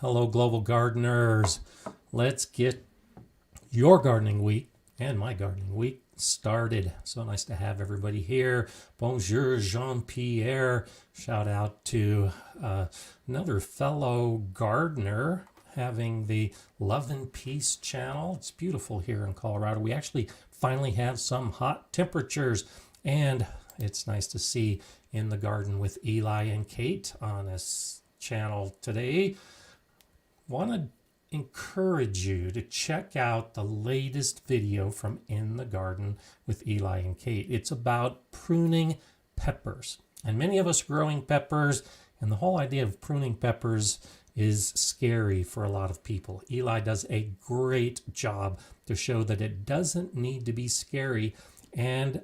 Hello, global gardeners. Let's get your gardening week and my gardening week started. So nice to have everybody here. Bonjour, Jean-Pierre. Shout out to another fellow gardener having the Love and Peace channel. It's beautiful here in Colorado. We actually finally have some hot temperatures, and it's nice to see in the garden with Eli and Kate on this channel today. Want to encourage you to check out the latest video from In the Garden with Eli and Kate. It's about pruning peppers. And many of us are growing peppers, and the whole idea of pruning peppers is scary for a lot of people. Eli does a great job to show that it doesn't need to be scary, and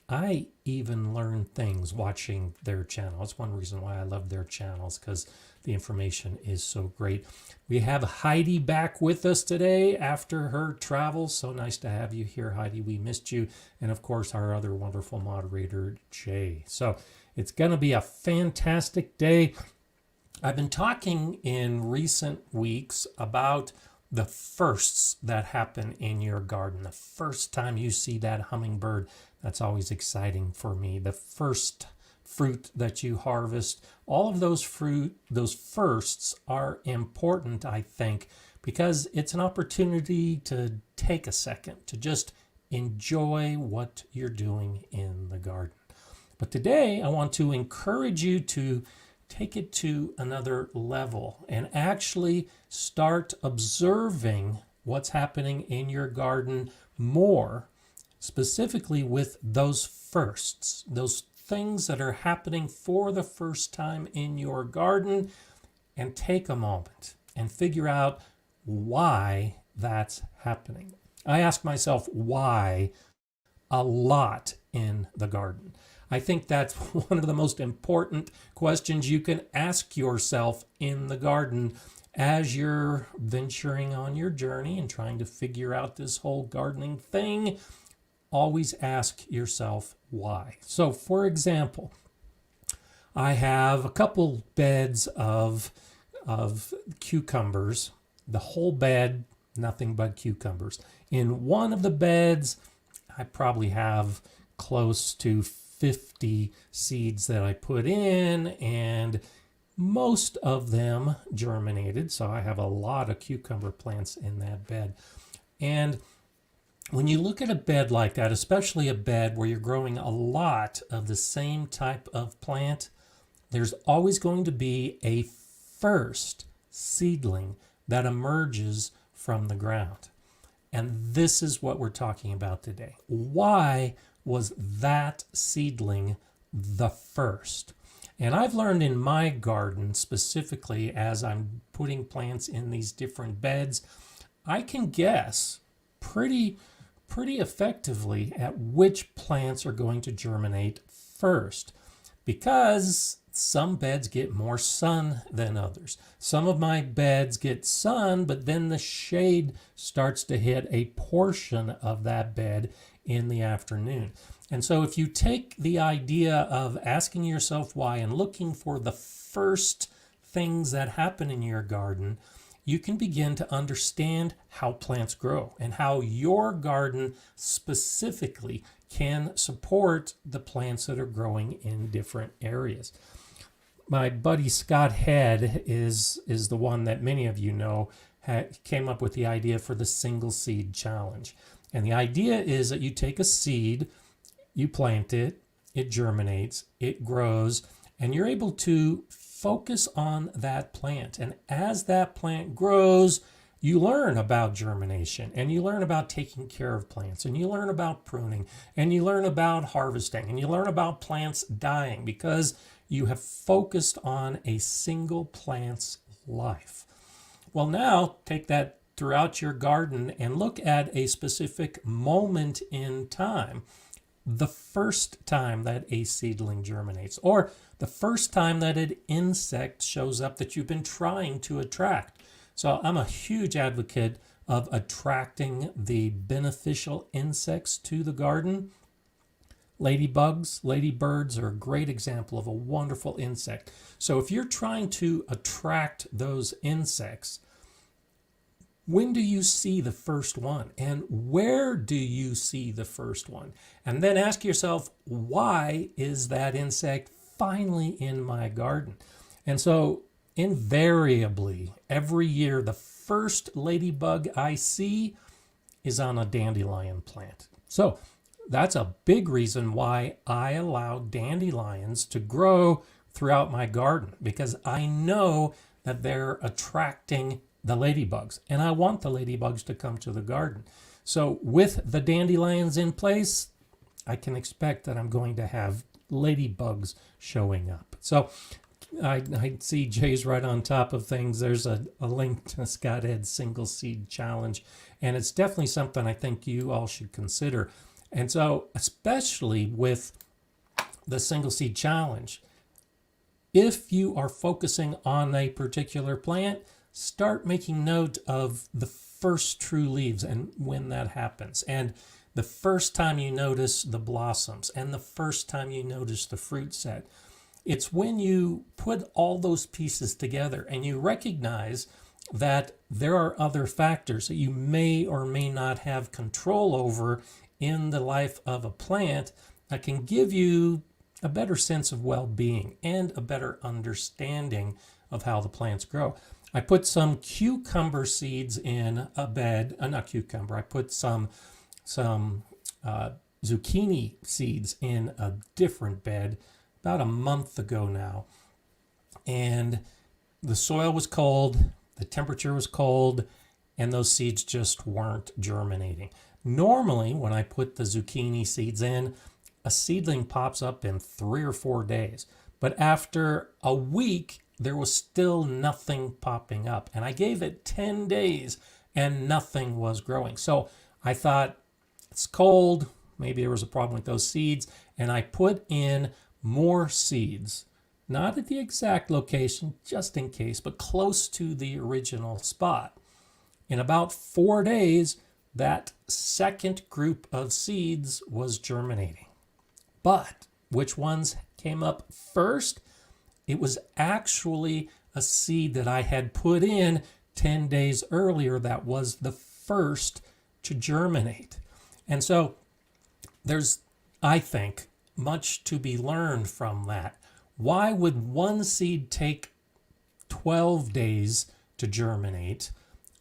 I even learn things watching their channel. It's one reason why I love their channels, because the information is so great. We have Heidi back with us today after her travels. So nice to have you here, Heidi. We missed you. And of course, our other wonderful moderator, Jay. So it's going to be a fantastic day. I've been talking in recent weeks about the firsts that happen in your garden. The first time you see that hummingbird, that's always exciting for me. The first fruit that you harvest, all of those firsts are important, I think, because it's an opportunity to take a second to just enjoy what you're doing in the garden. But today I want to encourage you to take it to another level and actually start observing what's happening in your garden more, specifically with those firsts, those things that are happening for the first time in your garden, and take a moment and figure out why that's happening. I ask myself why a lot in the garden. I think that's one of the most important questions you can ask yourself in the garden as you're venturing on your journey and trying to figure out this whole gardening thing. Always ask yourself why. So, for example, I have a couple beds of cucumbers, the whole bed, nothing but cucumbers. In one of the beds, I probably have close to 50 seeds that I put in, and most of them germinated. So I have a lot of cucumber plants in that bed. And when you look at a bed like that, especially a bed where you're growing a lot of the same type of plant, there's always going to be a first seedling that emerges from the ground. And this is what we're talking about today. Why was that seedling the first? And I've learned in my garden, specifically as I'm putting plants in these different beds, I can guess pretty effectively at which plants are going to germinate first, because some beds get more sun than others. Some of my beds get sun, but then the shade starts to hit a portion of that bed in the afternoon. And so if you take the idea of asking yourself why and looking for the first things that happen in your garden, you can begin to understand how plants grow and how your garden specifically can support the plants that are growing in different areas. My buddy Scott Head is the one that many of you know came up with the idea for the single seed challenge. And the idea is that you take a seed, you plant it, it germinates, it grows, and you're able to focus on that plant. And as that plant grows, you learn about germination, and you learn about taking care of plants, and you learn about pruning, and you learn about harvesting, and you learn about plants dying, because you have focused on a single plant's life. Well, now take that throughout your garden and look at a specific moment in time. The first time that a seedling germinates, or the first time that an insect shows up that you've been trying to attract. So I'm a huge advocate of attracting the beneficial insects to the garden. Ladybugs, ladybirds are a great example of a wonderful insect. So if you're trying to attract those insects, when do you see the first one? And where do you see the first one? And then ask yourself, why is that insect finally in my garden? And so invariably, every year, the first ladybug I see is on a dandelion plant. So that's a big reason why I allow dandelions to grow throughout my garden, because I know that they're attracting the ladybugs, and I want the ladybugs to come to the garden. So with the dandelions in place, I can expect that I'm going to have ladybugs showing up. So I see Jay's right on top of things. There's a link to Scott Ed's single seed challenge, and it's definitely something I think you all should consider. And so especially with the single seed challenge, if you are focusing on a particular plant, start making note of the first true leaves and when that happens, and the first time you notice the blossoms, and the first time you notice the fruit set. It's when you put all those pieces together and you recognize that there are other factors that you may or may not have control over in the life of a plant that can give you a better sense of well-being and a better understanding of how the plants grow. I put some cucumber seeds in a bed, not cucumber, I put some zucchini seeds in a different bed about a month ago now. And the soil was cold, the temperature was cold, and those seeds just weren't germinating. Normally, when I put the zucchini seeds in, a seedling pops up in 3 or 4 days. But after a week, there was still nothing popping up. And I gave it 10 days and nothing was growing. So I thought, it's cold, maybe there was a problem with those seeds. And I put in more seeds, not at the exact location, just in case, but close to the original spot. In about 4 days, that second group of seeds was germinating. But which ones came up first? It was actually a seed that I had put in 10 days earlier that was the first to germinate. And so there's, I think, much to be learned from that. Why would one seed take 12 days to germinate?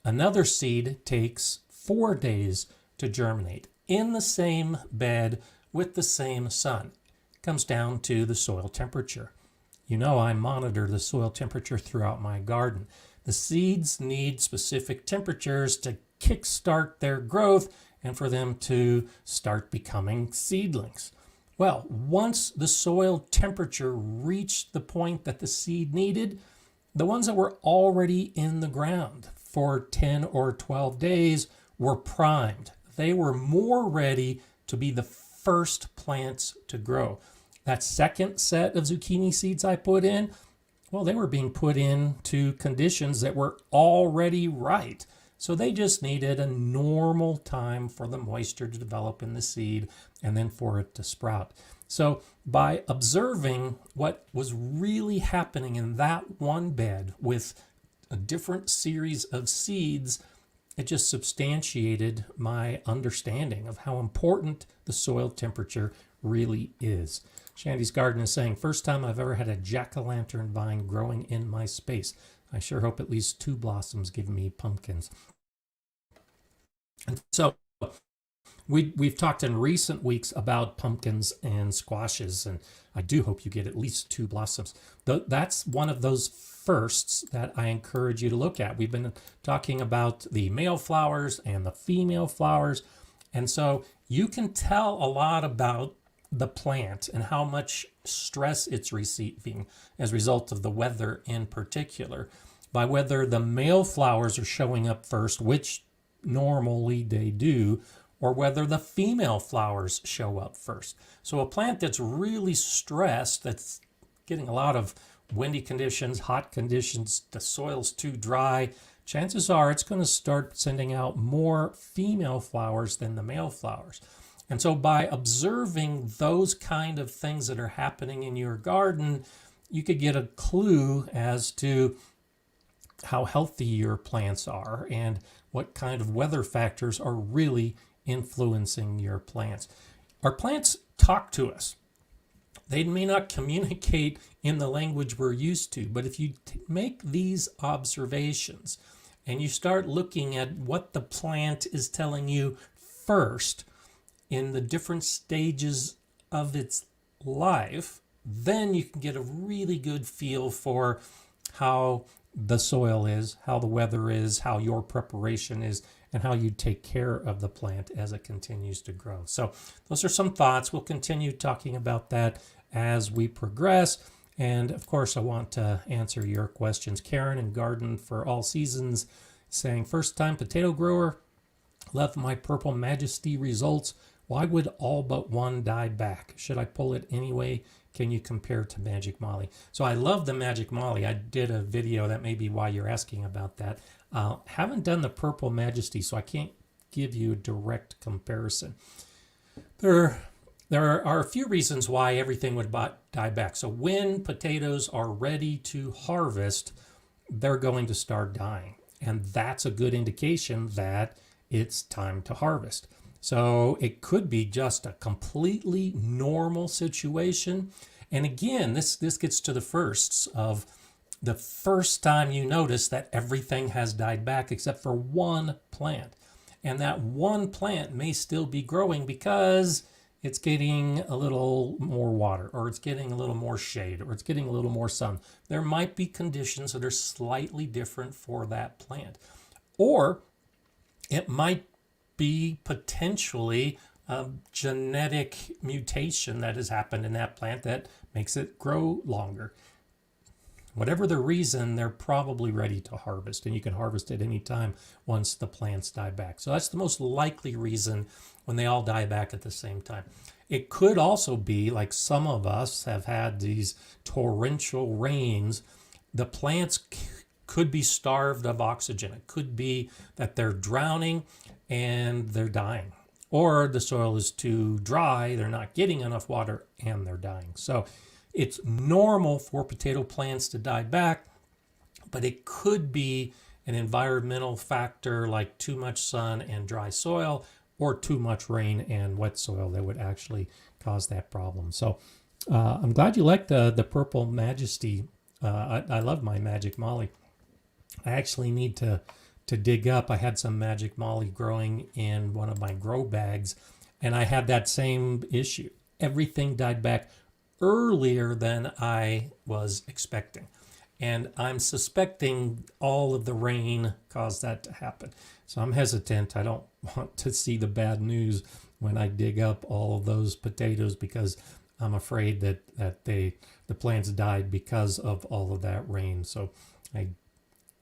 Another seed takes 4 days to germinate in the same bed with the same sun. It comes down to the soil temperature. You know, I monitor the soil temperature throughout my garden. The seeds need specific temperatures to kickstart their growth and for them to start becoming seedlings. Well, once the soil temperature reached the point that the seed needed, the ones that were already in the ground for 10 or 12 days were primed. They were more ready to be the first plants to grow. That second set of zucchini seeds I put in, well, they were being put into conditions that were already right. So they just needed a normal time for the moisture to develop in the seed and then for it to sprout. So by observing what was really happening in that one bed with a different series of seeds, it just substantiated my understanding of how important the soil temperature really is. Shandy's Garden is saying, first time I've ever had a jack-o'-lantern vine growing in my space. I sure hope at least 2 blossoms give me pumpkins. And so we've talked in recent weeks about pumpkins and squashes, and I do hope you get at least 2 blossoms. That's one of those firsts that I encourage you to look at. We've been talking about the male flowers and the female flowers, and so you can tell a lot about the plant and how much stress it's receiving as a result of the weather in particular by whether the male flowers are showing up first, which normally they do, or whether the female flowers show up first. So a plant that's really stressed, that's getting a lot of windy conditions, hot conditions, the soil's too dry, chances are it's going to start sending out more female flowers than the male flowers. And so by observing those kind of things that are happening in your garden, you could get a clue as to how healthy your plants are and what kind of weather factors are really influencing your plants. Our plants talk to us. They may not communicate in the language we're used to, but if you make these observations and you start looking at what the plant is telling you first in the different stages of its life, then you can get a really good feel for how the soil is, how the weather is, how your preparation is, and how you take care of the plant as it continues to grow. So those are some thoughts. We'll continue talking about that as we progress. And of course, I want to answer your questions. Karen in Garden for All Seasons saying, first time potato grower, love my Purple Majesty results. Why would all but one die back? Should I pull it anyway? Can you compare to Magic Molly? So I love the Magic Molly. I did a video, that may be why you're asking about that. Haven't done the Purple Majesty, so I can't give you a direct comparison. There are a few reasons why everything would die back. So when potatoes are ready to harvest, they're going to start dying. And that's a good indication that it's time to harvest. So it could be just a completely normal situation. And again, this gets to the firsts of the first time you notice that everything has died back except for one plant. And that one plant may still be growing because it's getting a little more water, or it's getting a little more shade, or it's getting a little more sun. There might be conditions that are slightly different for that plant. Or it might be potentially a genetic mutation that has happened in that plant that makes it grow longer. Whatever the reason, they're probably ready to harvest, and you can harvest at any time once the plants die back. So that's the most likely reason when they all die back at the same time. It could also be like some of us have had these torrential rains. The plants could be starved of oxygen. It could be that they're drowning and they're dying, or the soil is too dry, they're not getting enough water, and they're dying. So it's normal for potato plants to die back, but it could be an environmental factor like too much sun and dry soil, or too much rain and wet soil that would actually cause that problem. So I'm glad you like the Purple Majesty. I love my Magic Molly. I actually need to dig up. I had some Magic Molly growing in one of my grow bags, and I had that same issue. Everything died back earlier than I was expecting. And I'm suspecting all of the rain caused that to happen. So I'm hesitant. I don't want to see the bad news when I dig up all of those potatoes, because I'm afraid that the plants died because of all of that rain. So I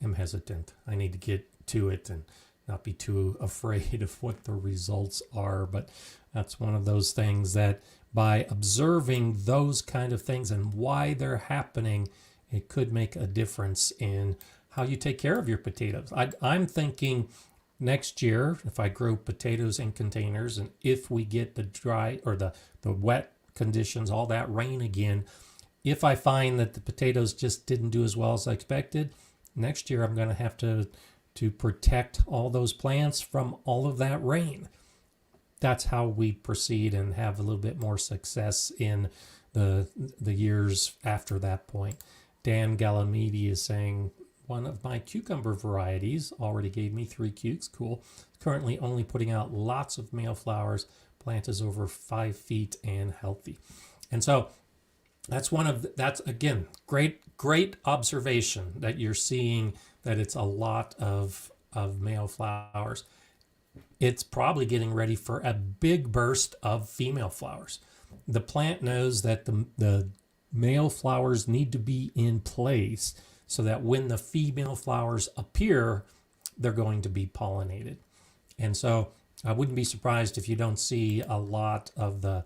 am hesitant. I need to get to it and not be too afraid of what the results are. But that's one of those things that by observing those kind of things and why they're happening, it could make a difference in how you take care of your potatoes. I'm thinking next year, if I grow potatoes in containers, and if we get the dry or the wet conditions, all that rain again, if I find that the potatoes just didn't do as well as I expected, next year I'm going to have to protect all those plants from all of that rain. That's how we proceed and have a little bit more success in the years after that point. Dan Galamidi is saying, one of my cucumber varieties already gave me 3 cukes. Cool. Currently only putting out lots of male flowers. Plant is over 5 feet and healthy. And so that's again, great observation that you're seeing that it's a lot of male flowers. It's probably getting ready for a big burst of female flowers. The plant knows that the male flowers need to be in place so that when the female flowers appear, they're going to be pollinated. And so I wouldn't be surprised if you don't see a lot of the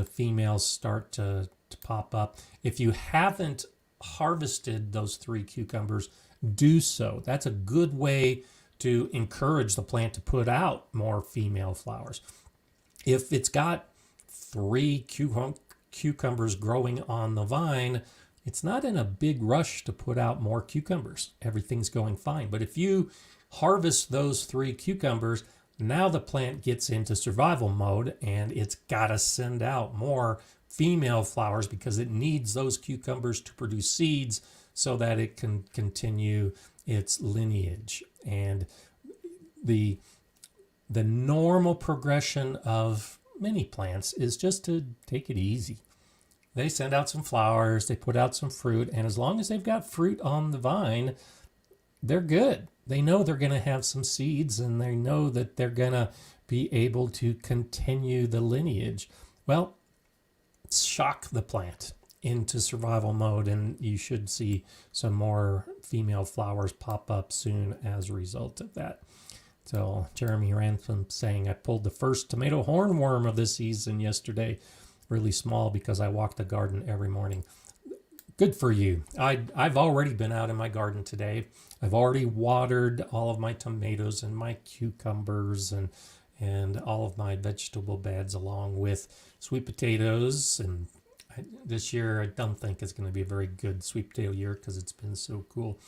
females start to pop up. If you haven't harvested those 3 cucumbers, do so. That's a good way to encourage the plant to put out more female flowers. If it's got 3 cucumbers growing on the vine, it's not in a big rush to put out more cucumbers. Everything's going fine. But if you harvest those 3 cucumbers, now the plant gets into survival mode and it's got to send out more female flowers because it needs those cucumbers to produce seeds so that it can continue its lineage. And the normal progression of many plants is just to take it easy. They send out some flowers, they put out some fruit, and as long as they've got fruit on the vine, they're good. They know they're going to have some seeds and they know that they're going to be able to continue the lineage. Well, shock the plant into survival mode and you should see some more female flowers pop up soon as a result of that. So Jeremy Ransom saying, I pulled the first tomato hornworm of the season yesterday. Really small because I walk the garden every morning. Good for you. I've already been out in my garden today. I've already watered all of my tomatoes and my cucumbers and all of my vegetable beds along with sweet potatoes. And this year I don't think it's going to be a very good sweet potato year because it's been so cool.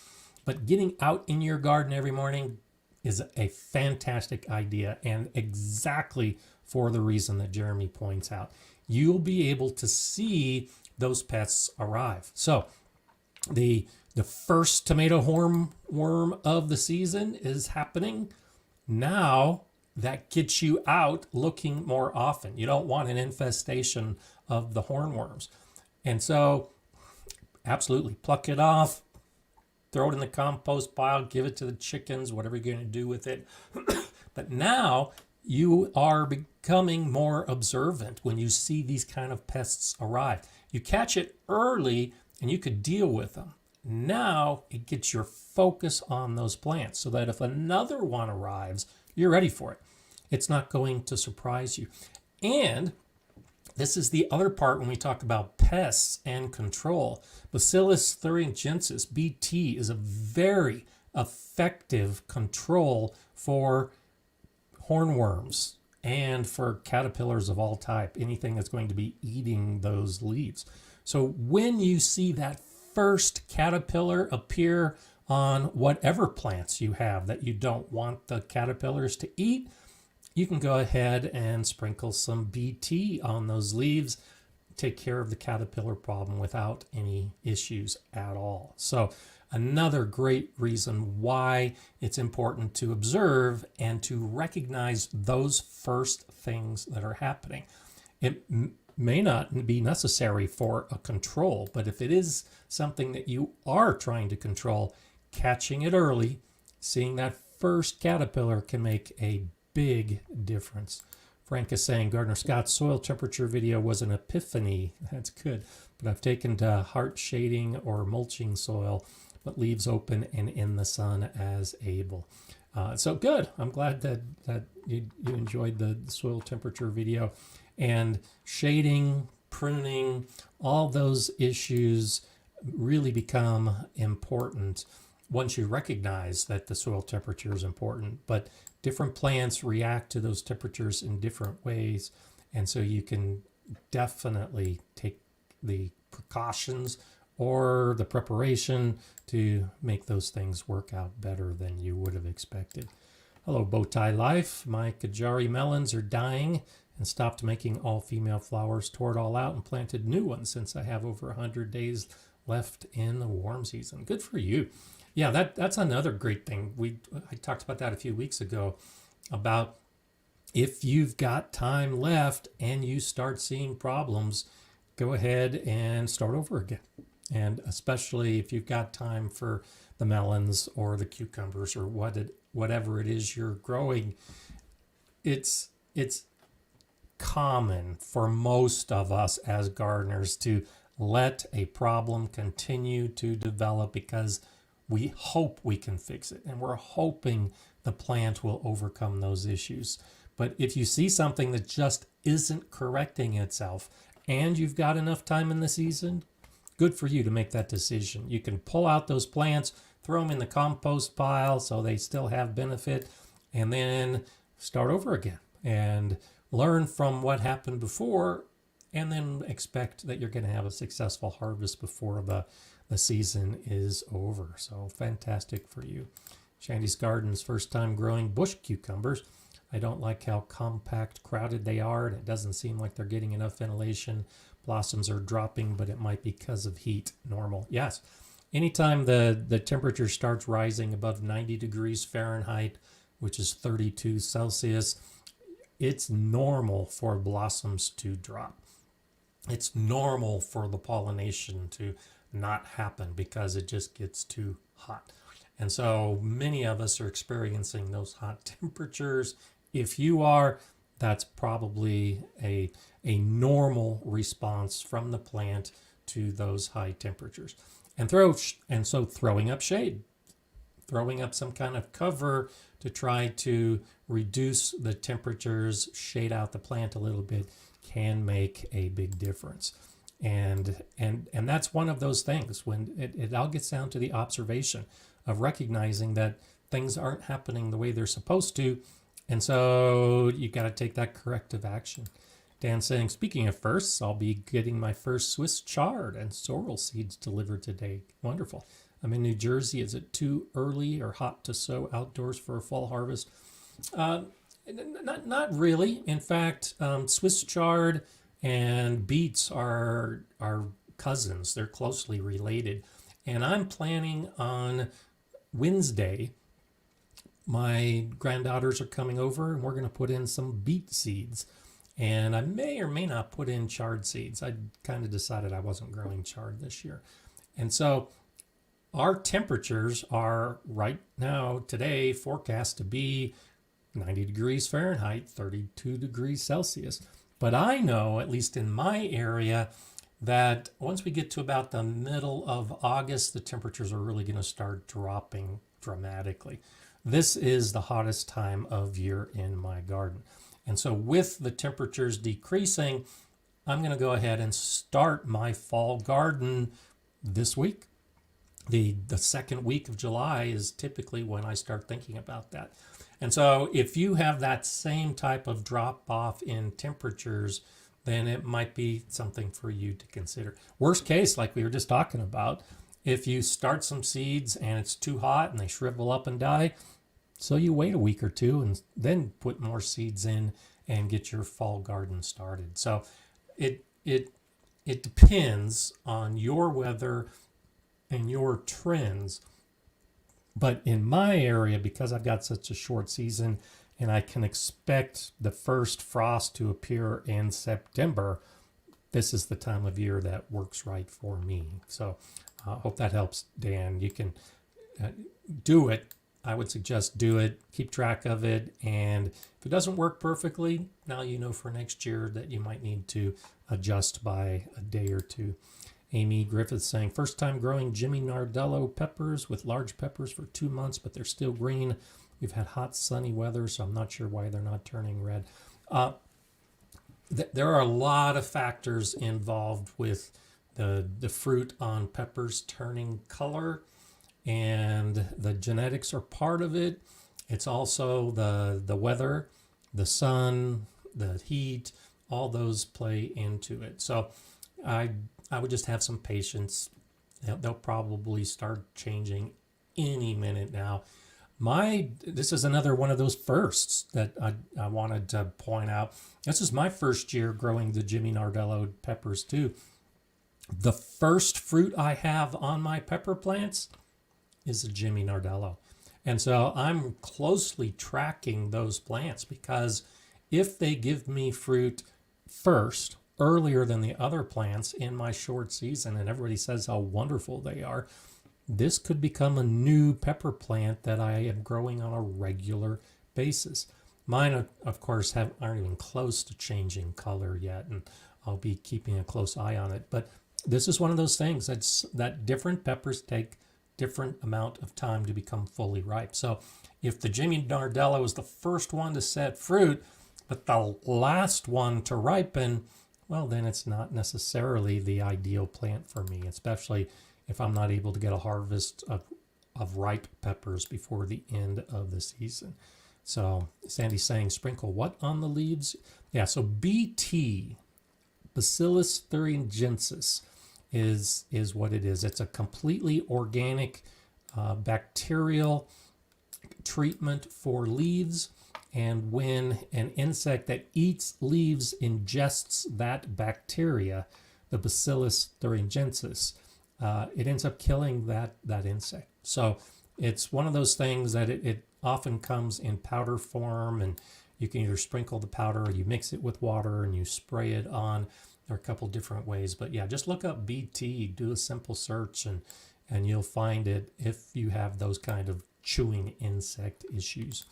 But getting out in your garden every morning is a fantastic idea and exactly for the reason that Jeremy points out. You'll be able to see those pests arrive. So the first tomato hornworm of the season is happening. Now that gets you out looking more often. You don't want an infestation of the hornworms. And so absolutely pluck it off, throw it in the compost pile, give it to the chickens, whatever you're going to do with it. But now you are becoming more observant when you see these kind of pests arrive. You catch it early and you could deal with them. Now it gets your focus on those plants so that if another one arrives, you're ready for it. It's not going to surprise you. And this is the other part when we talk about pests and control. Bacillus thuringiensis, BT, is a very effective control for hornworms and for caterpillars of all type, anything that's going to be eating those leaves. So when you see that first caterpillar appear on whatever plants you have that you don't want the caterpillars to eat, you can go ahead and sprinkle some BT on those leaves, take care of the caterpillar problem without any issues at all. So another great reason why it's important to observe and to recognize those first things that are happening. It may not be necessary for a control, but if it is something that you are trying to control, catching it early, seeing that first caterpillar can make a big difference. Frank is saying Gardner Scott's soil temperature video was an epiphany. That's good. But I've taken to heart shading or mulching soil, but leaves open and in the sun as able. So good. I'm glad that you enjoyed the soil temperature video. And shading, pruning, all those issues really become important once you recognize that the soil temperature is important. But different plants react to those temperatures in different ways. And so you can definitely take the precautions or the preparation to make those things work out better than you would have expected. Hello, Bowtie Life. My Kajari melons are dying and stopped making all female flowers, tore it all out and planted new ones since I have over 100 days left in the warm season. Good for you. Yeah, that's another great thing. I talked about that a few weeks ago about if you've got time left and you start seeing problems, go ahead and start over again. And especially if you've got time for the melons or the cucumbers or whatever it is you're growing, it's common for most of us as gardeners to let a problem continue to develop because we hope we can fix it and we're hoping the plant will overcome those issues. But if you see something that just isn't correcting itself and you've got enough time in the season, good for you to make that decision. You can pull out those plants, throw them in the compost pile so they still have benefit, and then start over again. And learn from what happened before, and then expect that you're going to have a successful harvest before the season is over. So fantastic for you. Shandy's Garden's first time growing bush cucumbers. I don't like how compact, crowded they are, and it doesn't seem like they're getting enough ventilation. Blossoms are dropping, but it might be because of heat. Normal. Yes. Anytime the temperature starts rising above 90 degrees Fahrenheit, which is 32 Celsius, it's normal for blossoms to drop. It's normal for the pollination to not happen because it just gets too hot. And so many of us are experiencing those hot temperatures. If you are, that's probably a normal response from the plant to those high temperatures. And so throwing up shade, throwing up some kind of cover to try to reduce the temperatures, shade out the plant a little bit, can make a big difference. And that's one of those things when it all gets down to the observation of recognizing that things aren't happening the way they're supposed to. And so you got to take that corrective action. Dan saying, speaking of firsts, I'll be getting my first Swiss chard and sorrel seeds delivered today. Wonderful. I'm in New Jersey. Is it too early or hot to sow outdoors for a fall harvest? Not really. In fact, Swiss chard and beets are cousins. They're closely related. And I'm planning on Wednesday. My granddaughters are coming over and we're going to put in some beet seeds. And I may or may not put in chard seeds. I kind of decided I wasn't growing chard this year. And so our temperatures are right now, today, forecast to be 90 degrees Fahrenheit, 32 degrees Celsius. But I know, at least in my area, that once we get to about the middle of August, the temperatures are really going to start dropping dramatically. This is the hottest time of year in my garden. And so with the temperatures decreasing, I'm going to go ahead and start my fall garden this week. The second week of July is typically when I start thinking about that. And so if you have that same type of drop off in temperatures, then it might be something for you to consider. Worst case, like we were just talking about, if you start some seeds and it's too hot and they shrivel up and die, so you wait a week or two and then put more seeds in and get your fall garden started. So it depends on your weather and your trends. But in my area, because I've got such a short season and I can expect the first frost to appear in September, this is the time of year that works right for me. So I hope that helps, Dan. You can do it. I would suggest do it, keep track of it, and if it doesn't work perfectly, now you know for next year that you might need to adjust by a day or two. Amy Griffith saying, first time growing Jimmy Nardello peppers with large peppers for 2 months, but they're still green. We've had hot, sunny weather, so I'm not sure why they're not turning red. There are a lot of factors involved with the fruit on peppers turning color, and the genetics are part of it. It's also the weather, the sun, the heat, all those play into it. So I would just have some patience. They'll probably start changing any minute now. This is another one of those firsts that I wanted to point out. This is my first year growing the Jimmy Nardello peppers too. The first fruit I have on my pepper plants is a Jimmy Nardello. And so I'm closely tracking those plants because if they give me fruit first, earlier than the other plants in my short season, and everybody says how wonderful they are, this could become a new pepper plant that I am growing on a regular basis. Mine, of course, aren't even close to changing color yet, and I'll be keeping a close eye on it. But this is one of those things that different peppers take different amount of time to become fully ripe. So if the Jimmy Nardello is the first one to set fruit, but the last one to ripen, well, then it's not necessarily the ideal plant for me, especially if I'm not able to get a harvest of ripe peppers before the end of the season. So Sandy's saying sprinkle what on the leaves? Yeah, so BT, Bacillus thuringiensis, is what it is. It's a completely organic bacterial treatment for leaves. And when an insect that eats leaves ingests that bacteria, the Bacillus thuringiensis, it ends up killing that insect. So it's one of those things that it often comes in powder form, and you can either sprinkle the powder or you mix it with water and you spray it on. There are a couple different ways, but yeah, just look up BT, do a simple search, and you'll find it if you have those kind of chewing insect issues.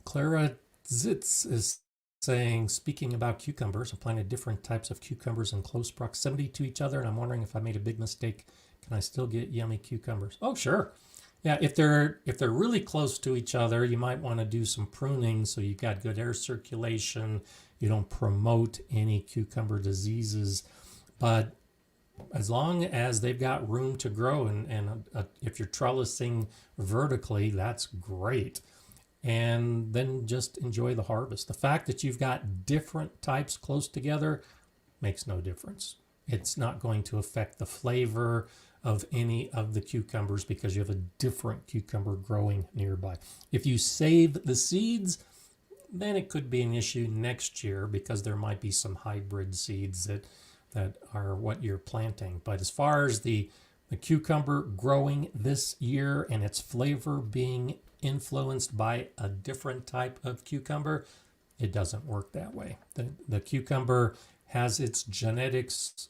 Clara Zitz is saying, speaking about cucumbers, I planted different types of cucumbers in close proximity to each other, and I'm wondering if I made a big mistake. Can I still get yummy cucumbers? Oh, sure. Yeah, if they're really close to each other, you might want to do some pruning so you've got good air circulation. You don't promote any cucumber diseases, but as long as they've got room to grow, and if you're trellising vertically, that's great. And then just enjoy the harvest. The fact that you've got different types close together makes no difference. It's not going to affect the flavor of any of the cucumbers because you have a different cucumber growing nearby. If you save the seeds, then it could be an issue next year because there might be some hybrid seeds that are what you're planting. But as far as the cucumber growing this year and its flavor being influenced by a different type of cucumber, it doesn't work that way. The cucumber has its genetics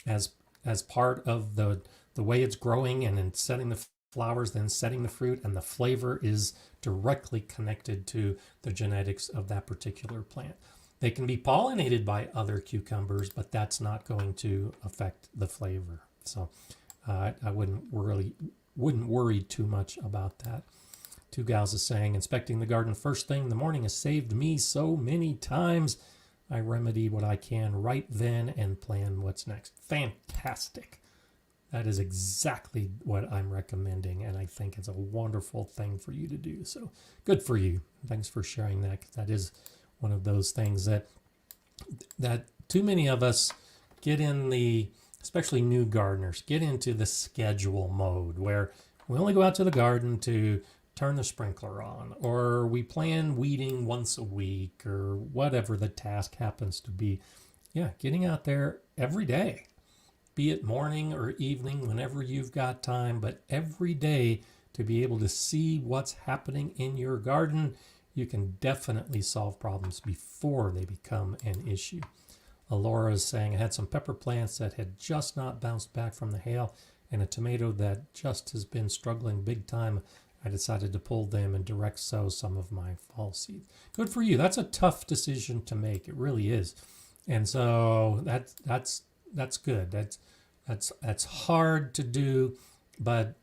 as part of the way it's growing and in setting the flowers, then setting the fruit, and the flavor is directly connected to the genetics of that particular plant. They can be pollinated by other cucumbers, but that's not going to affect the flavor. So I wouldn't worry too much about that. Two Gals is saying, inspecting the garden first thing in the morning has saved me so many times. I remedy what I can right then and plan what's next. Fantastic. That is exactly what I'm recommending, and I think it's a wonderful thing for you to do. So good for you. Thanks for sharing that, because that is one of those things that too many of us get in the, especially new gardeners, get into the schedule mode where we only go out to the garden to turn the sprinkler on, or we plan weeding once a week, or whatever the task happens to be. Yeah, getting out there every day, be it morning or evening, whenever you've got time, but every day to be able to see what's happening in your garden, you can definitely solve problems before they become an issue. Laura is saying, I had some pepper plants that had just not bounced back from the hail, and a tomato that just has been struggling big time. I decided to pull them and direct sow some of my fall seed. Good for you. That's a tough decision to make. It really is. And so that's good. That's hard to do, but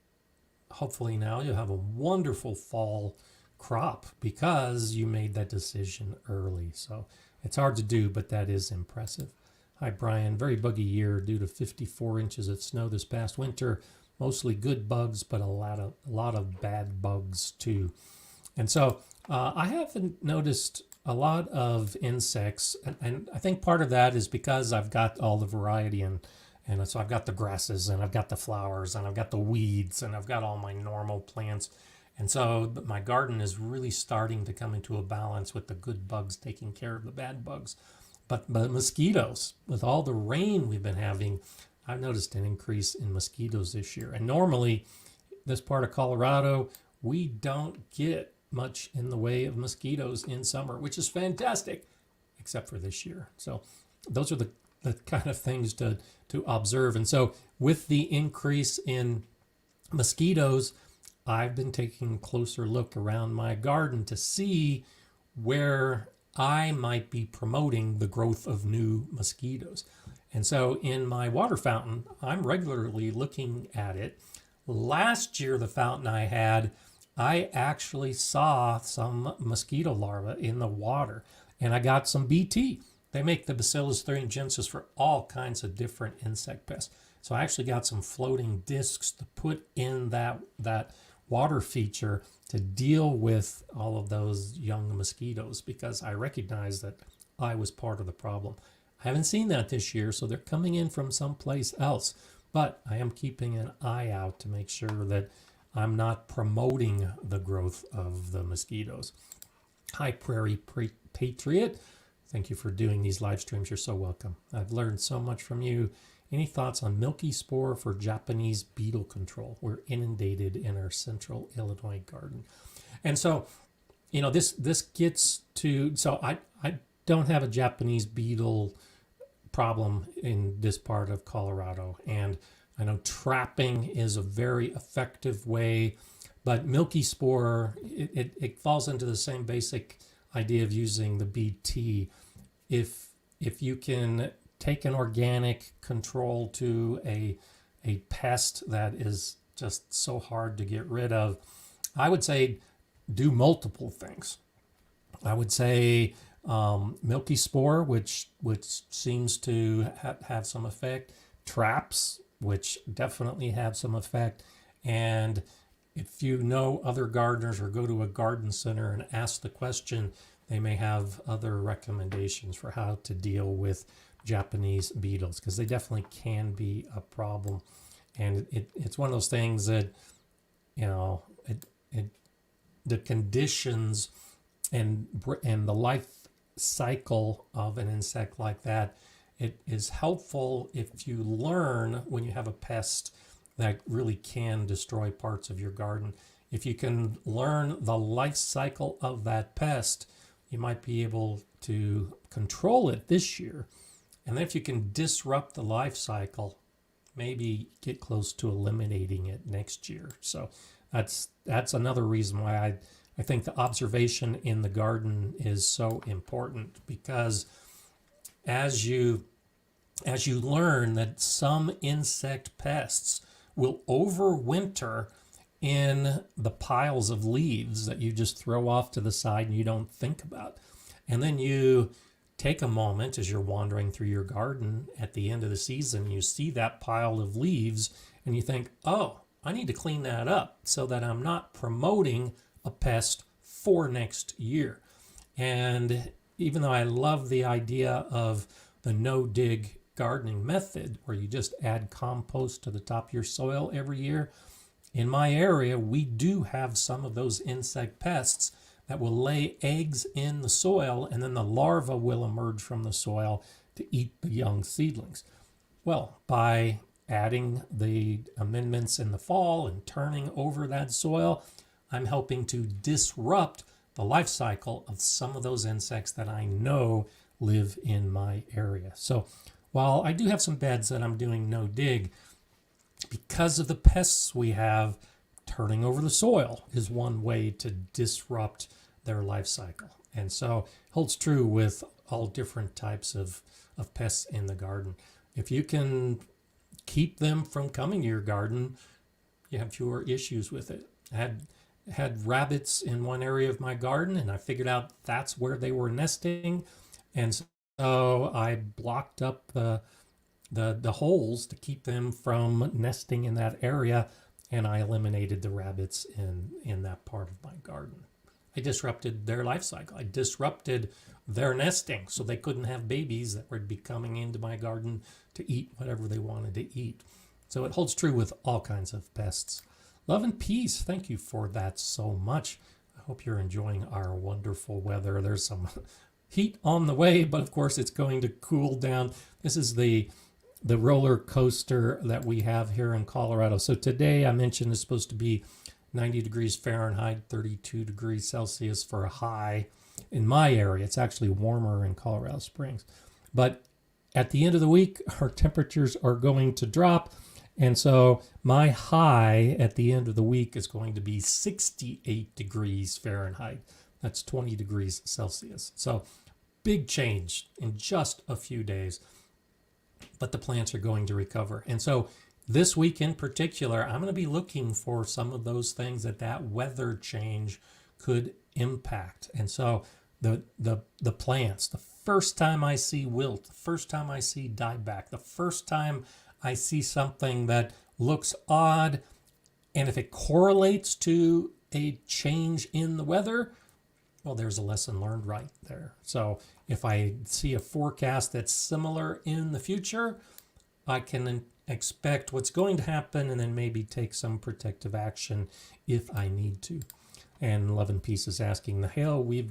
hopefully now you'll have a wonderful fall crop because you made that decision early. So it's hard to do, but that is impressive. Hi, Brian. Very buggy year due to 54 inches of snow this past winter. Mostly good bugs, but a lot of bad bugs too. And so I haven't noticed a lot of insects, and I think part of that is because I've got all the variety, and so I've got the grasses, and I've got the flowers, and I've got the weeds, and I've got all my normal plants. And so my garden is really starting to come into a balance with the good bugs taking care of the bad bugs. But mosquitoes, with all the rain we've been having, I've noticed an increase in mosquitoes this year. And normally, this part of Colorado, we don't get much in the way of mosquitoes in summer, which is fantastic, except for this year. So those are the kind of things to observe. And so with the increase in mosquitoes, I've been taking a closer look around my garden to see where I might be promoting the growth of new mosquitoes. And so in my water fountain, I'm regularly looking at it. Last year, the fountain I had, I actually saw some mosquito larvae in the water, and I got some BT. They make the Bacillus thuringiensis for all kinds of different insect pests. So I actually got some floating discs to put in that water feature to deal with all of those young mosquitoes, because I recognize that I was part of the problem. I haven't seen that this year, so they're coming in from someplace else. But I am keeping an eye out to make sure that I'm not promoting the growth of the mosquitoes. Hi, Prairie Patriot. Thank you for doing these live streams. You're so welcome. I've learned so much from you. Any thoughts on milky spore for Japanese beetle control? We're inundated in our central Illinois garden. And so, you know, this gets to, so I don't have a Japanese beetle problem in this part of Colorado. And I know trapping is a very effective way, but milky spore, it falls into the same basic idea of using the BT. If you can take an organic control to a pest that is just so hard to get rid of, I would say do multiple things. I would say milky spore, which seems to have some effect, traps, which definitely have some effect, and if you know other gardeners or go to a garden center and ask the question, they may have other recommendations for how to deal with Japanese beetles, because they definitely can be a problem. And it's one of those things that, you know, the conditions and the life cycle of an insect like that, it is helpful if you learn when you have a pest that really can destroy parts of your garden. If you can learn the life cycle of that pest, you might be able to control it this year. And then if you can disrupt the life cycle, maybe get close to eliminating it next year. So that's another reason why I think the observation in the garden is so important, because as you learn that some insect pests will overwinter in the piles of leaves that you just throw off to the side and you don't think about, and then you take a moment as you're wandering through your garden at the end of the season, you see that pile of leaves and you think, oh, I need to clean that up so that I'm not promoting a pest for next year. And even though I love the idea of the no-dig gardening method, where you just add compost to the top of your soil every year, in my area, we do have some of those insect pests that will lay eggs in the soil, and then the larva will emerge from the soil to eat the young seedlings. Well, by adding the amendments in the fall and turning over that soil, I'm helping to disrupt the life cycle of some of those insects that I know live in my area. So while I do have some beds that I'm doing no dig, because of the pests we have, turning over the soil is one way to disrupt their life cycle. And so it holds true with all different types of pests in the garden. If you can keep them from coming to your garden, you have fewer issues with it. I had rabbits in one area of my garden, and I figured out that's where they were nesting. And so I blocked up the holes to keep them from nesting in that area, and I eliminated the rabbits in that part of my garden. I disrupted their life cycle. I disrupted their nesting, so they couldn't have babies that would be coming into my garden to eat whatever they wanted to eat. So it holds true with all kinds of pests. Love and peace. Thank you for that so much. I hope you're enjoying our wonderful weather. There's some heat on the way, but of course it's going to cool down. This is the roller coaster that we have here in Colorado. So today I mentioned it's supposed to be 90 degrees Fahrenheit, 32 degrees Celsius for a high. In my area, it's actually warmer in Colorado Springs. But at the end of the week, our temperatures are going to drop. And so my high at the end of the week is going to be 68 degrees Fahrenheit. That's 20 degrees Celsius. So big change in just a few days. But the plants are going to recover. And so this week in particular, I'm going to be looking for some of those things that weather change could impact. And so the plants, the first time I see wilt, the first time I see dieback, the first time I see something that looks odd, And if it correlates to a change in the weather, well, there's a lesson learned right there. So if I see a forecast that's similar in the future, I can expect what's going to happen and then maybe take some protective action if I need to. And Love and Peace is asking, the hail we've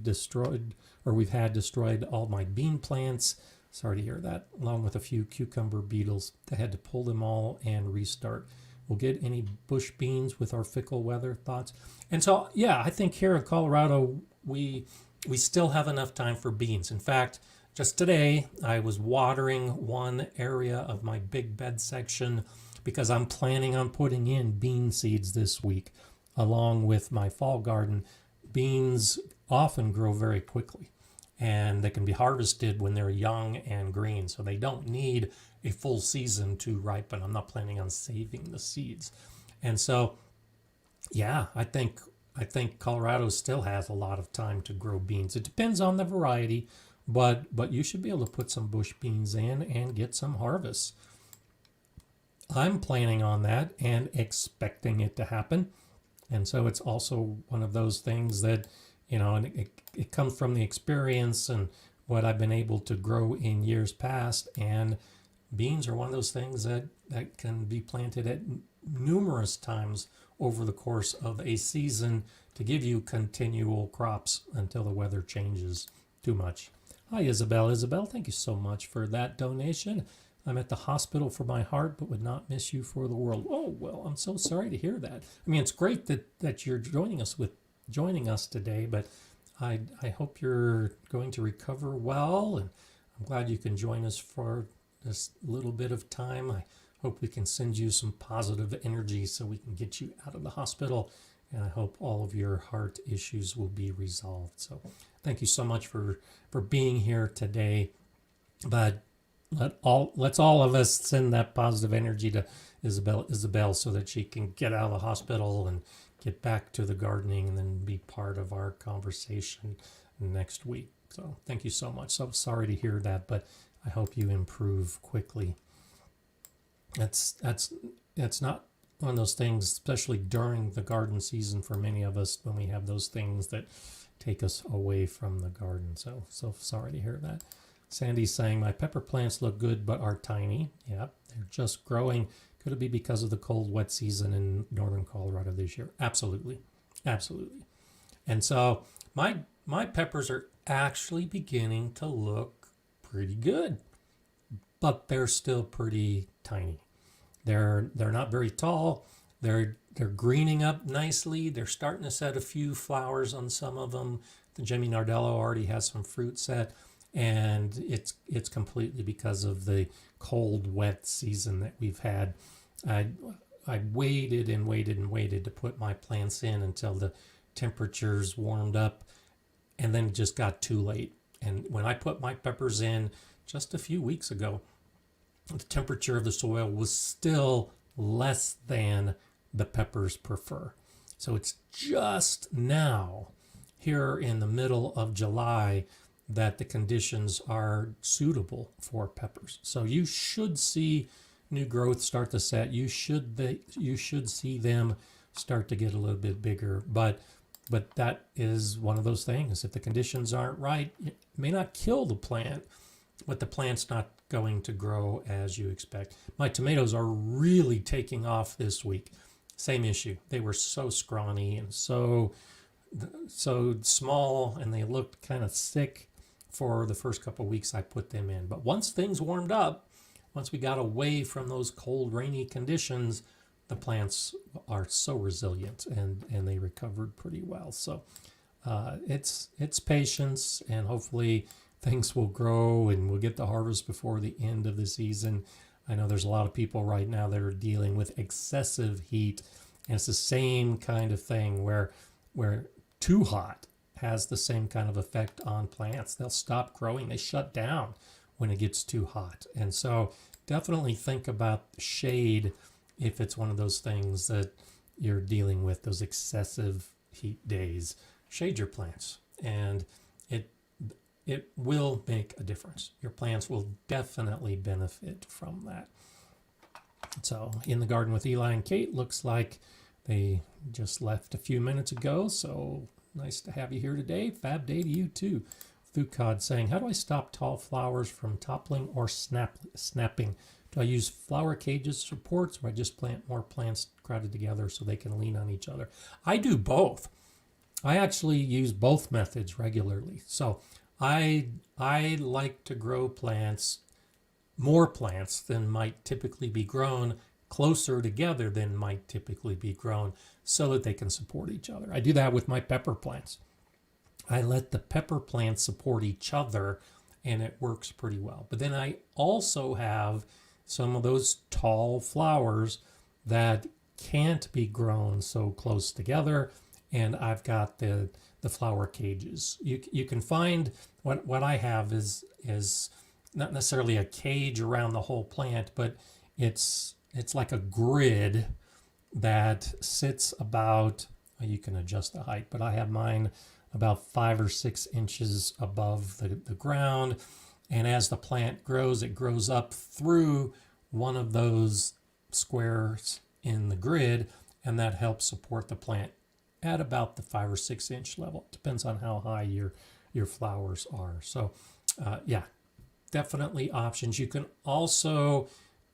had destroyed all my bean plants. Sorry to hear that, along with a few cucumber beetles. I had to pull them all and restart. We'll get any bush beans with our fickle weather thoughts. And so, yeah, I think here in Colorado, we still have enough time for beans. In fact, just today, I was watering one area of my big bed section because I'm planning on putting in bean seeds this week, along with my fall garden. Beans often grow very quickly, and they can be harvested when they're young and green, so they don't need a full season to ripen. I'm not planning on saving the seeds. And so, yeah, I think Colorado still has a lot of time to grow beans. It depends on the variety, but you should be able to put some bush beans in and get some harvests. I'm planning on that and expecting it to happen. And so it's also one of those things that, and it comes from the experience and what I've been able to grow in years past. And beans are one of those things that can be planted at numerous times over the course of a season to give you continual crops until the weather changes too much. Hi, Isabel. Isabel, thank you so much for that donation. I'm at the hospital for my heart, but would not miss you for the world. Oh, well, I'm so sorry to hear that. I mean, it's great that you're joining us today, but I hope you're going to recover well, and I'm glad you can join us for this little bit of time. I hope we can send you some positive energy so we can get you out of the hospital, and I hope all of your heart issues will be resolved. So thank you so much for being here today. But let's all of us send that positive energy to Isabel so that she can get out of the hospital and get back to the gardening and then be part of our conversation next week. So thank you so much. So sorry to hear that, but I hope you improve quickly. That's not one of those things, especially during the garden season for many of us, when we have those things that take us away from the garden. So sorry to hear that. Sandy's saying, my pepper plants look good but are tiny. Yeah, they're just growing. Could it be because of the cold, wet season in northern Colorado this year? Absolutely. Absolutely. And so my peppers are actually beginning to look pretty good, but they're still pretty tiny. They're not very tall. They're greening up nicely. They're starting to set a few flowers on some of them. The Jimmy Nardello already has some fruit set, and it's completely because of the cold, wet season that we've had. I waited and waited and waited to put my plants in until the temperatures warmed up, and then it just got too late. And when I put my peppers in just a few weeks ago, the temperature of the soil was still less than the peppers prefer. So it's just now, here in the middle of July, that the conditions are suitable for peppers. So you should see new growth start to set. You should see them start to get a little bit bigger. But that is one of those things. If the conditions aren't right, it may not kill the plant, but the plant's not going to grow as you expect. My tomatoes are really taking off this week. Same issue. They were so scrawny and so small, and they looked kind of sick for the first couple of weeks I put them in. But once things warmed up, once we got away from those cold, rainy conditions, the plants are so resilient and they recovered pretty well. So it's patience, and hopefully things will grow and we'll get the harvest before the end of the season. I know there's a lot of people right now that are dealing with excessive heat, and it's the same kind of thing where too hot has the same kind of effect on plants. They'll stop growing. They shut down when it gets too hot. And so definitely think about shade if it's one of those things that you're dealing with, those excessive heat days. Shade your plants, and it will make a difference. Your plants will definitely benefit from that. So in the garden with Eli and Kate, looks like They just left a few minutes ago, so nice to have you here today. Fab day to you too. Fucad saying, how do I stop tall flowers from toppling or snapping? Do I use flower cages supports, or I just plant more plants crowded together so they can lean on each other? I do both. I actually use both methods regularly. So I like to grow plants, more plants than might typically be grown, closer together than might typically be grown, so that they can support each other. I do that with my pepper plants. I let the pepper plants support each other, and it works pretty well. But then I also have some of those tall flowers that can't be grown so close together, and I've got the flower cages. You can find what I have is not necessarily a cage around the whole plant, but it's like a grid that sits about, you can adjust the height, but I have mine about 5 or 6 inches above the ground. And as the plant grows, it grows up through one of those squares in the grid, and that helps support the plant at about the 5 or 6 inch level. It depends on how high your flowers are. So yeah, definitely options. You can also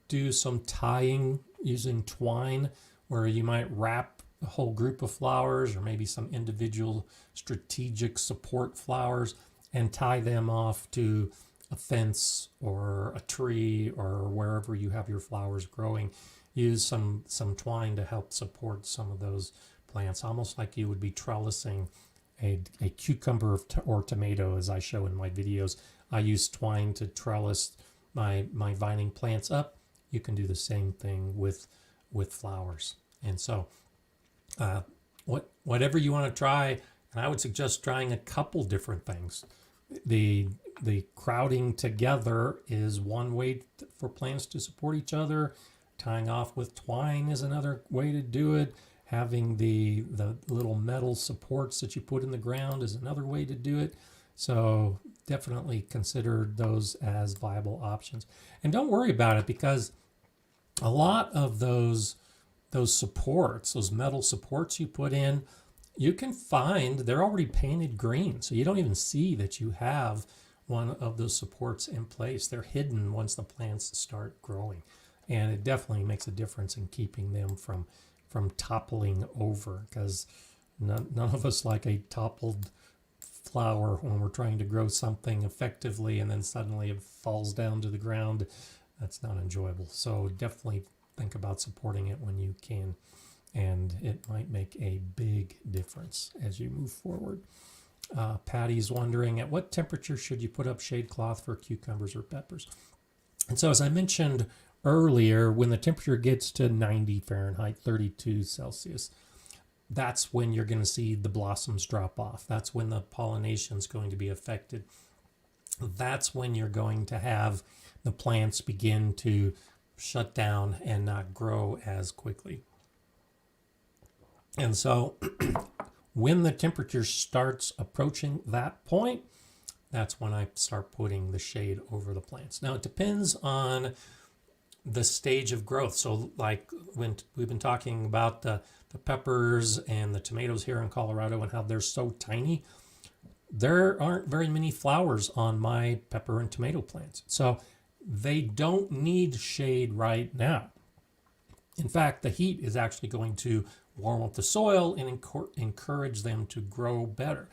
do some tying using twine, where you might wrap a whole group of flowers or maybe some individual strategic support flowers and tie them off to a fence or a tree or wherever you have your flowers growing. Use some twine to help support some of those plants, almost like you would be trellising a cucumber or tomato, as I show in my videos. I use twine to trellis my vining plants up. You can do the same thing with flowers. And so whatever you want to try, and I would suggest trying a couple different things. The crowding together is one way for plants to support each other. Tying off with twine is another way to do it. Having the little metal supports that you put in the ground is another way to do it. So definitely consider those as viable options. And don't worry about it, because a lot of those supports, those metal supports you put in, you can find they're already painted green. So you don't even see that you have one of those supports in place. They're hidden once the plants start growing. And it definitely makes a difference in keeping them from toppling over, because none of us like a toppled flower when we're trying to grow something effectively and then suddenly it falls down to the ground. That's not enjoyable. So definitely think about supporting it when you can, and it might make a big difference as you move forward. Patty's wondering, at what temperature should you put up shade cloth for cucumbers or peppers? And so, as I mentioned earlier, when the temperature gets to 90 Fahrenheit, 32 Celsius, that's when you're going to see the blossoms drop off. That's when the pollination is going to be affected. That's when you're going to have the plants begin to shut down and not grow as quickly. And so when the temperature starts approaching that point, that's when I start putting the shade over the plants. Now, it depends on the stage of growth. So like when we've been talking about the peppers and the tomatoes here in Colorado and how they're so tiny, there aren't very many flowers on my pepper and tomato plants. So they don't need shade right now. In fact, the heat is actually going to warm up the soil and encourage them to grow better.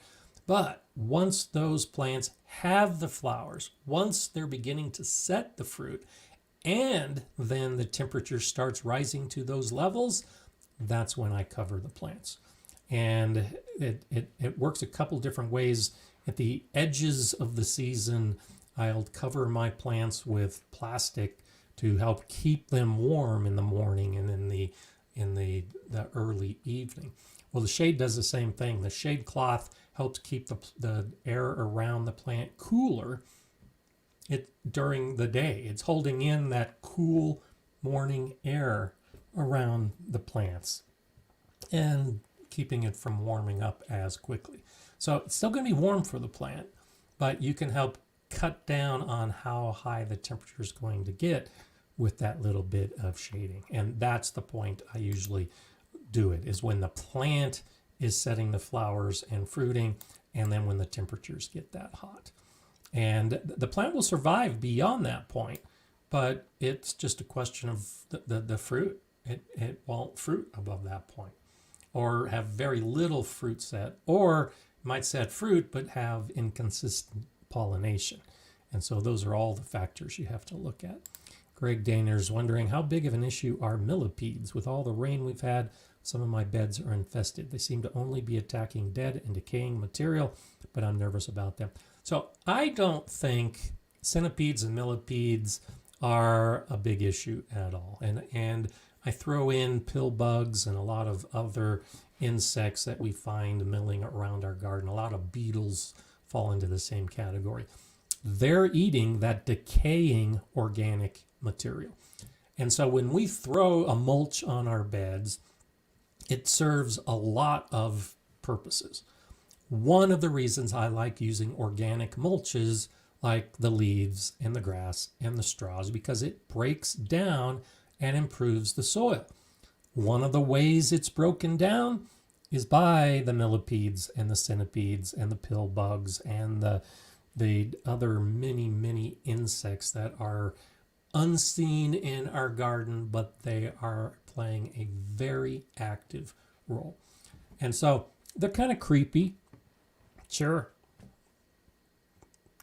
But once those plants have the flowers, once they're beginning to set the fruit, and then the temperature starts rising to those levels, that's when I cover the plants. And it works a couple different ways. At the edges of the season, I'll cover my plants with plastic to help keep them warm in the morning and in the early evening. Well, the shade does the same thing. The shade cloth helps keep the air around the plant cooler during the day. It's holding in that cool morning air around the plants and keeping it from warming up as quickly. So it's still going to be warm for the plant, but you can help cut down on how high the temperature is going to get with that little bit of shading. And that's the point I usually do it, is when the plant is setting the flowers and fruiting, and then when the temperatures get that hot. And the plant will survive beyond that point, but it's just a question of the fruit. It won't fruit above that point, or have very little fruit set, or might set fruit but have inconsistent pollination. And so those are all the factors you have to look at. Greg Daner's wondering, how big of an issue are millipedes? With all the rain we've had, some of my beds are infested. They seem to only be attacking dead and decaying material, but I'm nervous about them. So I don't think centipedes and millipedes are a big issue at all. And I throw in pill bugs and a lot of other insects that we find milling around our garden. A lot of beetles fall into the same category. They're eating that decaying organic material. And so when we throw a mulch on our beds, it serves a lot of purposes. One of the reasons I like using organic mulches like the leaves and the grass and the straws, because it breaks down and improves the soil. One of the ways it's broken down is by the millipedes and the centipedes and the pill bugs and the other many insects that are unseen in our garden, but they are playing a very active role. And so they're kind of creepy. Sure.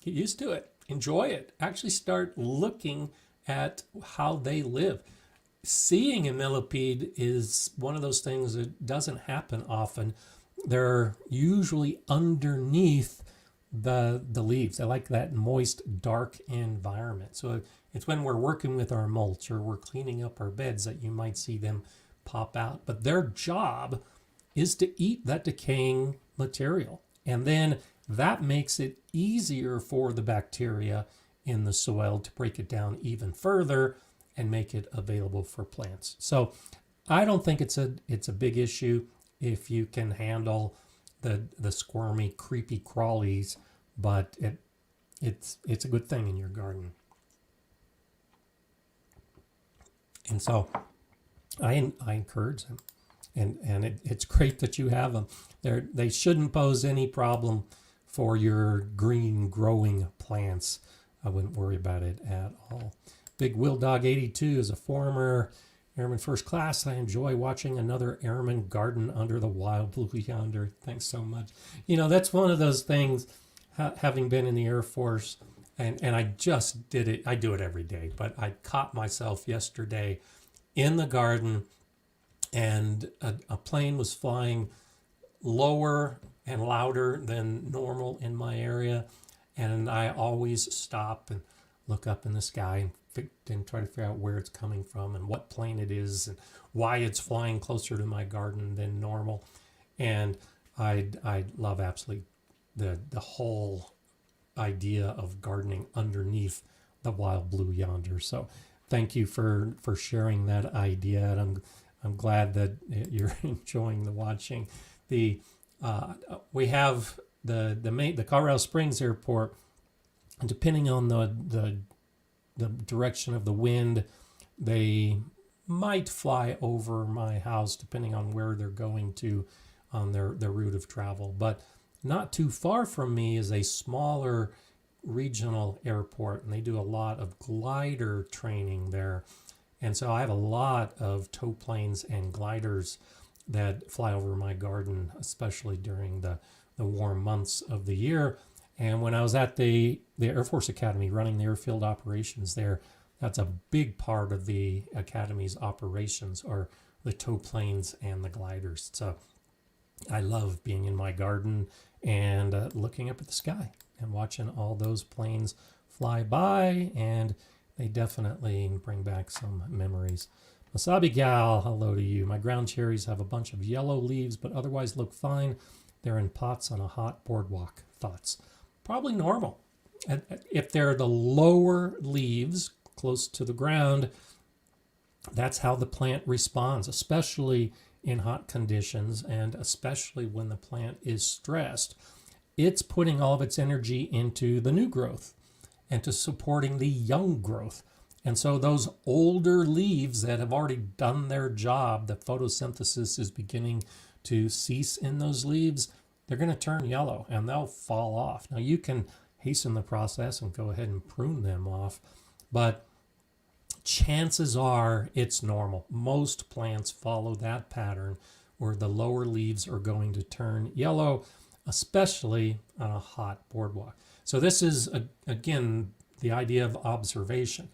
Get used to it. Enjoy it. Actually start looking at how they live. Seeing a millipede is one of those things that doesn't happen often. They're usually underneath the leaves. They like that moist, dark environment. So it's when we're working with our mulch or we're cleaning up our beds that you might see them pop out. But their job is to eat that decaying material. And then that makes it easier for the bacteria in the soil to break it down even further and make it available for plants. So I don't think it's a big issue if you can handle the squirmy, creepy crawlies, but it's a good thing in your garden. And so I encourage them, and it's great that you have them. They shouldn't pose any problem for your green growing plants. I wouldn't worry about it at all. Big Will Dog 82 is a former Airman First Class. I enjoy watching another airman garden under the wild blue yonder. Thanks so much. You know, that's one of those things, having been in the Air Force, and I just did it. I do it every day, but I caught myself yesterday in the garden, and a plane was flying lower and louder than normal in my area. And I always stop and look up in the sky and try to figure out where it's coming from and what plane it is and why it's flying closer to my garden than normal. And I love absolutely the whole idea of gardening underneath the wild blue yonder. So thank you for sharing that idea. And I'm glad that you're enjoying the watching. We have the Colorado Springs Airport, and depending on the direction of the wind, they might fly over my house depending on where they're going to on their route of travel. But not too far from me is a smaller regional airport, and they do a lot of glider training there. And so I have a lot of tow planes and gliders that fly over my garden, especially during the warm months of the year. And when I was at the Air Force Academy running the airfield operations there, that's a big part of the Academy's operations are the tow planes and the gliders. So I love being in my garden and looking up at the sky and watching all those planes fly by, and they definitely bring back some memories. Masabi Gal, hello to you. My ground cherries have a bunch of yellow leaves, but otherwise look fine. They're in pots on a hot boardwalk. Thoughts? Probably normal. If they're the lower leaves close to the ground, that's how the plant responds, especially in hot conditions and especially when the plant is stressed. It's putting all of its energy into the new growth and to supporting the young growth. And so those older leaves that have already done their job, the photosynthesis is beginning to cease in those leaves, they're going to turn yellow and they'll fall off. Now you can hasten the process and go ahead and prune them off, but chances are it's normal. Most plants follow that pattern where the lower leaves are going to turn yellow, especially on a hot boardwalk. So this is, again, the idea of observation.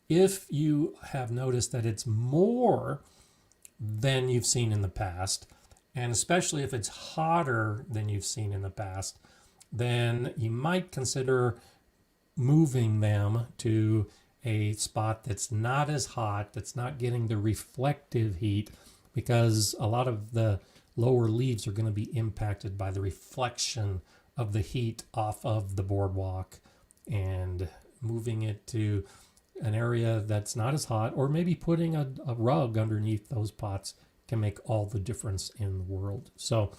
If you have noticed that it's more than you've seen in the past, and especially if it's hotter than you've seen in the past, then you might consider moving them to a spot that's not as hot, that's not getting the reflective heat, because a lot of the lower leaves are going to be impacted by the reflection of the heat off of the boardwalk, and moving it to an area that's not as hot, or maybe putting a rug underneath those pots can make all the difference in the world. So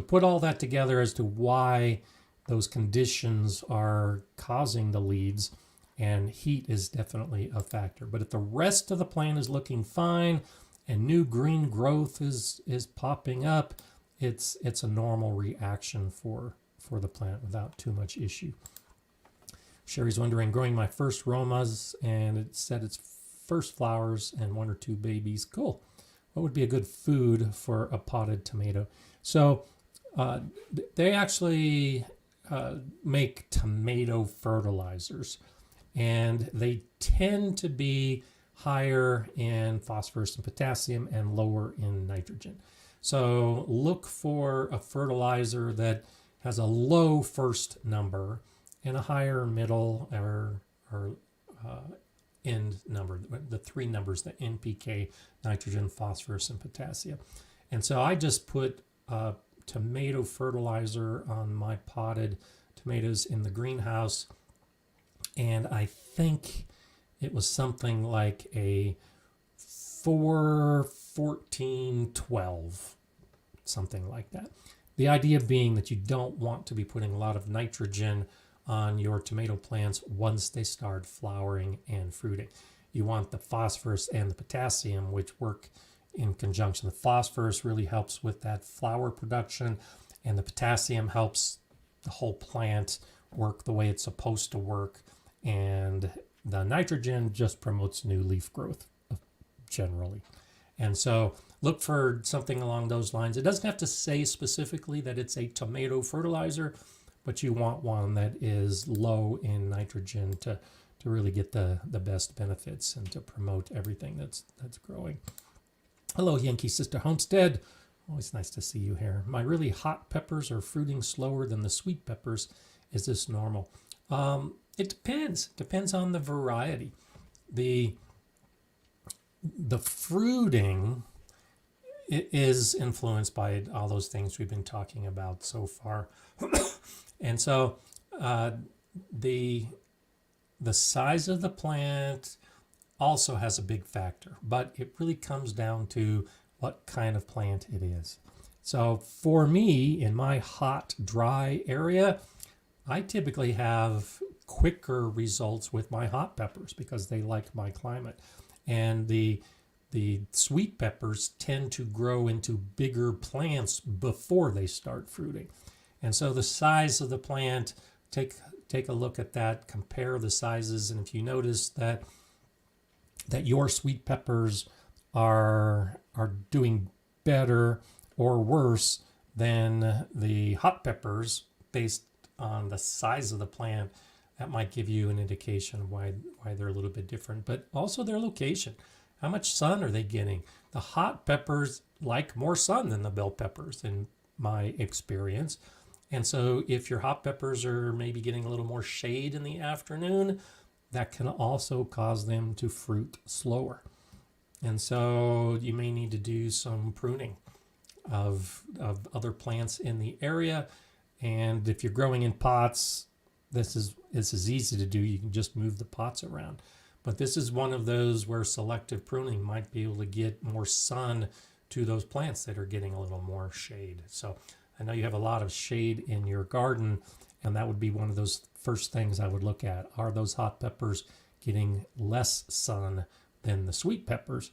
put all that together as to why those conditions are causing the leaves, and heat is definitely a factor. But if the rest of the plant is looking fine and new green growth is popping up, it's a normal reaction for the plant without too much issue. Sherry's wondering, growing my first Romas, and it said its first flowers and 1 or 2 babies. Cool. What would be a good food for a potted tomato? So they actually make tomato fertilizers, and they tend to be higher in phosphorus and potassium and lower in nitrogen. So look for a fertilizer that has a low first number and a higher middle or end number, the 3 numbers, the NPK, nitrogen, phosphorus, and potassium. And so I just put tomato fertilizer on my potted tomatoes in the greenhouse, and I think it was something like a 4, 14, 12, something like that. The idea being that you don't want to be putting a lot of nitrogen on your tomato plants once they start flowering and fruiting. You want the phosphorus and the potassium, which work in conjunction. The phosphorus really helps with that flower production, and the potassium helps the whole plant work the way it's supposed to work, and the nitrogen just promotes new leaf growth generally. And so look for something along those lines. It doesn't have to say specifically that it's a tomato fertilizer, but you want one that is low in nitrogen to really get the best benefits and to promote everything that's growing. Hello, Yankee Sister Homestead. Always nice to see you here. My really hot peppers are fruiting slower than the sweet peppers. Is this normal? It depends. Depends on the variety. The fruiting is influenced by all those things we've been talking about so far. And so the size of the plant also has a big factor, but it really comes down to what kind of plant it is. So for me, in my hot, dry area, I typically have quicker results with my hot peppers because they like my climate. And the sweet peppers tend to grow into bigger plants before they start fruiting. And so the size of the plant, take a look at that, compare the sizes, and if you notice that your sweet peppers are doing better or worse than the hot peppers based on the size of the plant, that might give you an indication of why they're a little bit different, but also their location. How much sun are they getting? The hot peppers like more sun than the bell peppers in my experience. And so if your hot peppers are maybe getting a little more shade in the afternoon, that can also cause them to fruit slower. And so you may need to do some pruning of other plants in the area. And if you're growing in pots, this is easy to do. You can just move the pots around. But this is one of those where selective pruning might be able to get more sun to those plants that are getting a little more shade. So I know you have a lot of shade in your garden, and that would be one of those first things I would look at. Are those hot peppers getting less sun than the sweet peppers.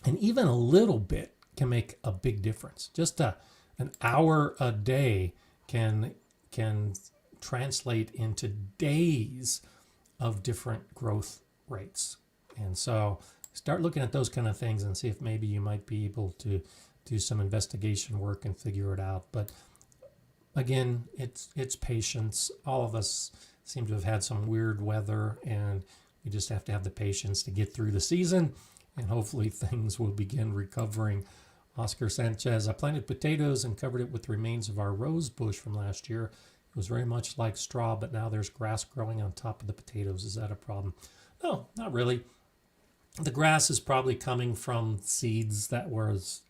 And even a little bit can make a big difference. Just an hour a day can translate into days of different growth rates. And so start looking at those kind of things and see if maybe you might be able to do some investigation work and figure it out. But again, it's patience. All of us seem to have had some weird weather, and we just have to have the patience to get through the season, and hopefully things will begin recovering. Oscar Sanchez, I planted potatoes and covered it with the remains of our rose bush from last year. It was very much like straw, but now there's grass growing on top of the potatoes. Is that a problem? No, not really. The grass is probably coming from seeds that was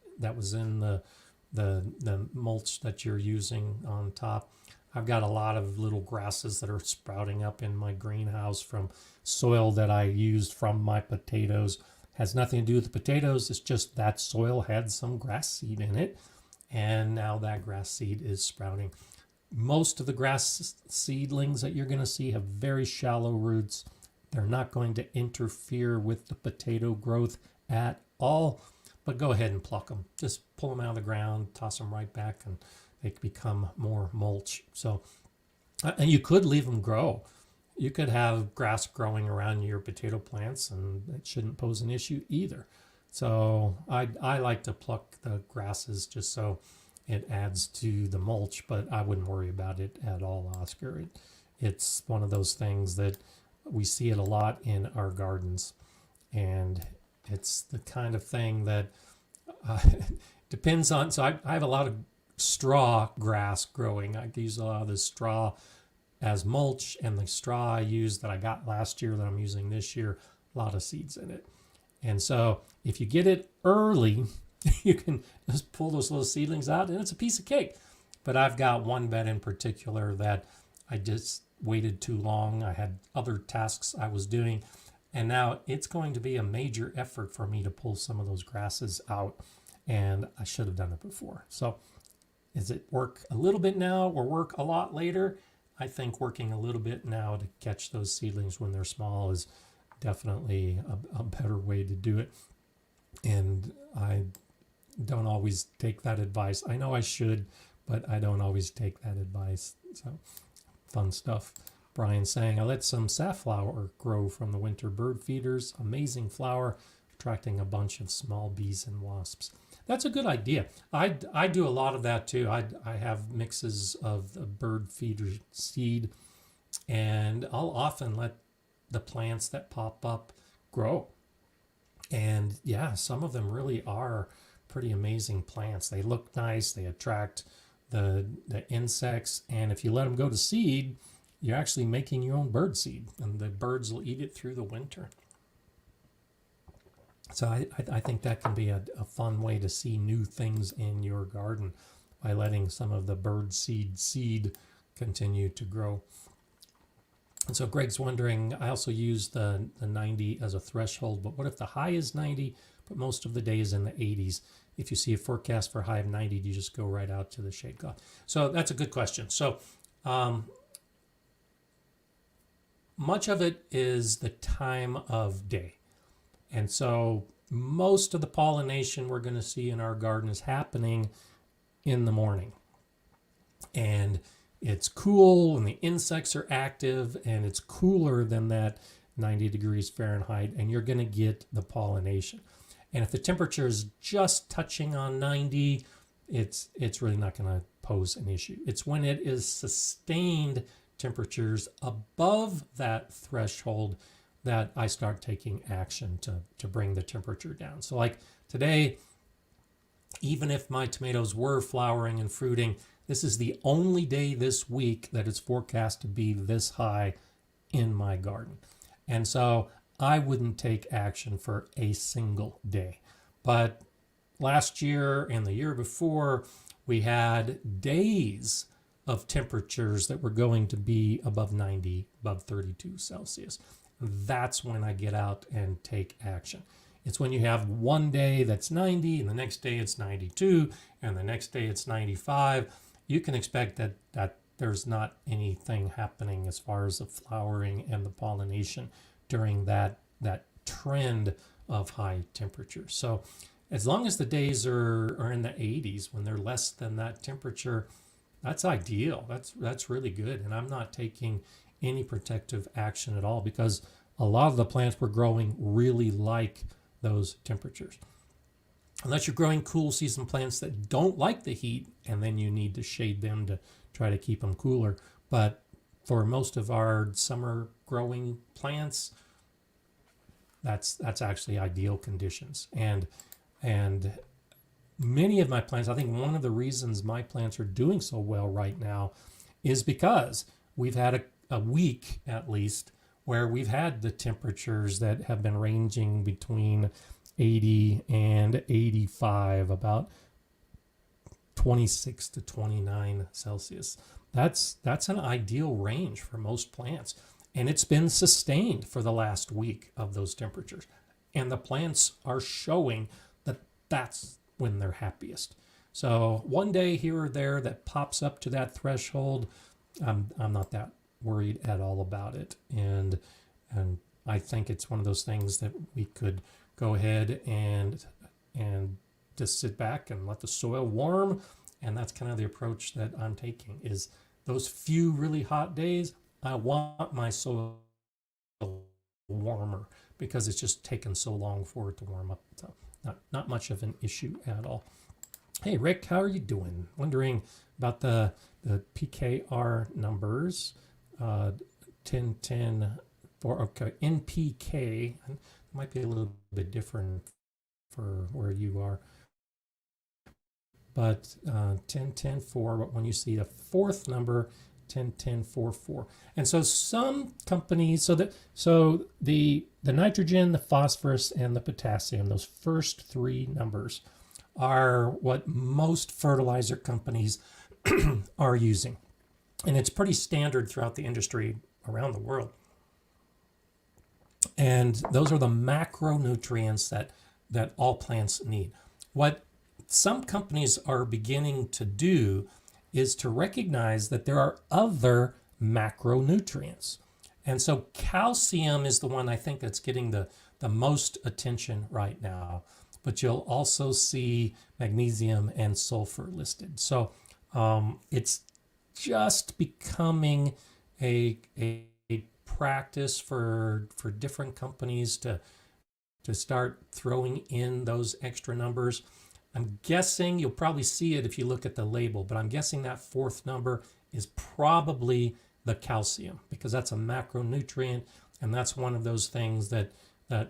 in the mulch that you're using on top. I've got a lot of little grasses that are sprouting up in my greenhouse from soil that I used from my potatoes. Has nothing to do with the potatoes. It's just that soil had some grass seed in it, and now that grass seed is sprouting. Most of the grass seedlings that you're going to see have very shallow roots. They're not going to interfere with the potato growth at all, but go ahead and pluck them. Just pull them out of the ground, toss them right back, and they become more mulch. So, and you could leave them grow. You could have grass growing around your potato plants, and it shouldn't pose an issue either. So I like to pluck the grasses just so it adds to the mulch, but I wouldn't worry about it at all, Oscar. It's one of those things that we see it a lot in our gardens, and it's the kind of thing that depends on. So I have a lot of straw grass growing. I use a lot of the straw as mulch, and the straw I used that I got last year that I'm using this year, a lot of seeds in it. And so if you get it early, you can just pull those little seedlings out and it's a piece of cake. But I've got one bed in particular that I just waited too long. I had other tasks I was doing, and now it's going to be a major effort for me to pull some of those grasses out, and I should have done it before. So is it work a little bit now or work a lot later? I think working a little bit now to catch those seedlings when they're small is definitely a better way to do it. And I don't always take that advice. I know I should, but I don't always take that advice. So fun stuff. Brian saying, I let some safflower grow from the winter bird feeders. Amazing flower, attracting a bunch of small bees and wasps. That's a good idea. I do a lot of that too. I have mixes of the bird feeder seed, and I'll often let the plants that pop up grow. And yeah, some of them really are pretty amazing plants. They look nice. They attract the insects. And if you let them go to seed, you're actually making your own bird seed, and the birds will eat it through the winter. So I think that can be a fun way to see new things in your garden by letting some of the bird seed continue to grow. And so Greg's wondering, I also use the 90 as a threshold, but what if the high is 90, but most of the day is in the 80s? If you see a forecast for a high of 90, do you just go right out to the shade cloth? So that's a good question. So much of it is the time of day. And so most of the pollination we're going to see in our garden is happening in the morning. And it's cool and the insects are active, and it's cooler than that 90 degrees Fahrenheit, and you're going to get the pollination. And if the temperature is just touching on 90, it's really not going to pose an issue. It's when it is sustained temperatures above that threshold that I start taking action to bring the temperature down. So like today, even if my tomatoes were flowering and fruiting, this is the only day this week that it's forecast to be this high in my garden. And so I wouldn't take action for a single day. But last year and the year before, we had days of temperatures that were going to be above 90, above 32 Celsius. That's when I get out and take action. It's when you have one day that's 90 and the next day it's 92 and the next day it's 95. You can expect that there's not anything happening as far as the flowering and the pollination during that trend of high temperatures. So as long as the days are in the 80s, when they're less than that temperature, that's ideal. That's really good. And I'm not taking any protective action at all, because a lot of the plants we're growing really like those temperatures. Unless you're growing cool season plants that don't like the heat, and then you need to shade them to try to keep them cooler. But for most of our summer growing plants, that's actually ideal conditions. And many of my plants, I think one of the reasons my plants are doing so well right now is because we've had a week at least where we've had the temperatures that have been ranging between 80 and 85, about 26 to 29 Celsius. That's an ideal range for most plants. And it's been sustained for the last week of those temperatures. And the plants are showing that that's when they're happiest. So one day here or there that pops up to that threshold, I'm not that worried at all about it. And I think it's one of those things that we could go ahead and just sit back and let the soil warm. And that's kind of the approach that I'm taking, is those few really hot days, I want my soil warmer, because it's just taken so long for it to warm up. So not much of an issue at all. Hey Rick, how are you doing? Wondering about the PKR numbers, 1010 for, okay, NPK. It might be a little bit different for where you are, but 1010.4. But when you see the fourth number, 1010.44, and so some companies, so the nitrogen, the phosphorus, and the potassium, those first three numbers are what most fertilizer companies are using, and it's pretty standard throughout the industry around the world. And those are the macronutrients that all plants need. What some companies are beginning to do is to recognize that there are other macronutrients. And so calcium is the one I think that's getting the most attention right now. But you'll also see magnesium and sulfur listed. So it's just becoming a practice for different companies to start throwing in those extra numbers. I'm guessing you'll probably see it if you look at the label, but I'm guessing that fourth number is probably the calcium, because that's a macronutrient, and that's one of those things that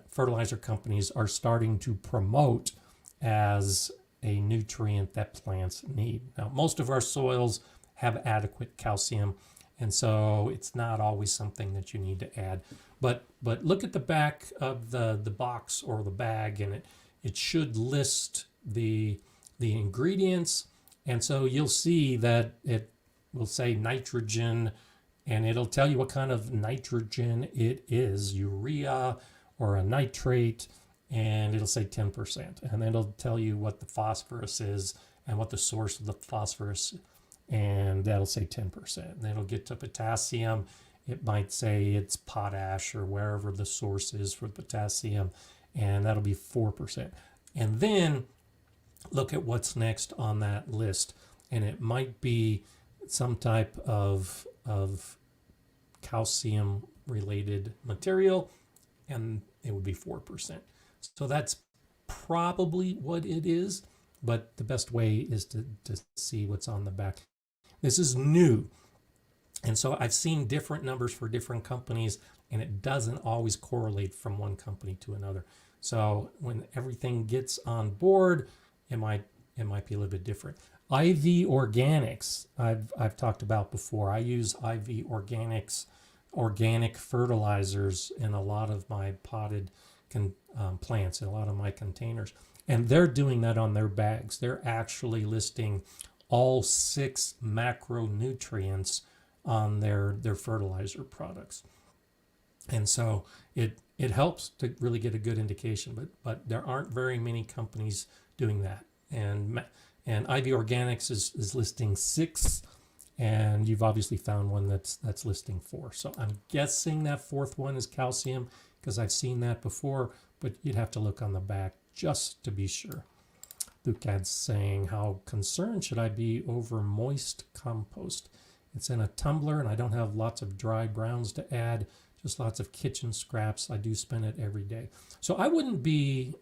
fertilizer companies are starting to promote as a nutrient that plants need. Now, most of our soils have adequate calcium, and so it's not always something that you need to add. But look at the back of the box or the bag, and it should list the ingredients, and so you'll see that it will say nitrogen, and it'll tell you what kind of nitrogen it is, urea or a nitrate, and it'll say 10%, and then it'll tell you what the phosphorus is and what the source of the phosphorus, and that'll say 10%. And then it'll get to potassium, it might say it's potash or wherever the source is for potassium, and that'll be 4%. And then look at what's next on that list, and it might be some type of calcium related material, and it would be 4%. So that's probably what it is, but the best way is to see what's on the back. This is new, and so I've seen different numbers for different companies, and it doesn't always correlate from one company to another. So when everything gets on board, it might be a little bit different. IV Organics, I've talked about before. I use IV Organics organic fertilizers in a lot of my potted plants, in a lot of my containers, and they're doing that on their bags. They're actually listing all 6 macronutrients on their fertilizer products, and so it helps to really get a good indication. But there aren't very many companies doing that, and IV Organics is listing 6 and you've obviously found one that's listing 4. So I'm guessing that 4th one is calcium because I've seen that before, but you'd have to look on the back just to be sure. Lucad's saying, how concerned should I be over moist compost? It's in a tumbler and I don't have lots of dry browns to add, just lots of kitchen scraps. I do spend it every day. So I wouldn't be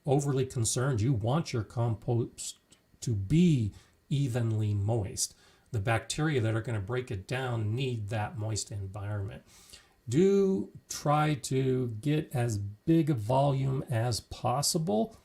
overly concerned. You want your compost to be evenly moist. The bacteria that are going to break it down need that moist environment. Do try to get as big a volume as possible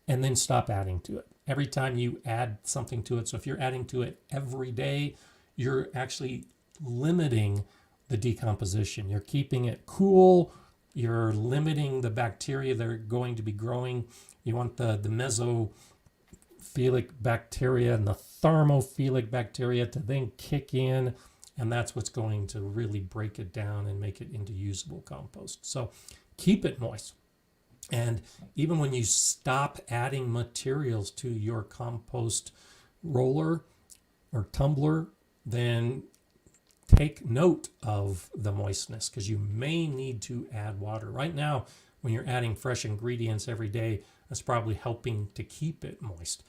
and then stop adding to it. Every time you add something to it, so if you're adding to it every day, you're actually limiting the decomposition. You're keeping it cool. You're limiting the bacteria that are going to be growing. You want the mesophilic bacteria and the thermophilic bacteria to then kick in, and that's what's going to really break it down and make it into usable compost. So keep it moist. And even when you stop adding materials to your compost roller or tumbler, then take note of the moistness, because you may need to add water. Right now, when you're adding fresh ingredients every day, that's probably helping to keep it moist.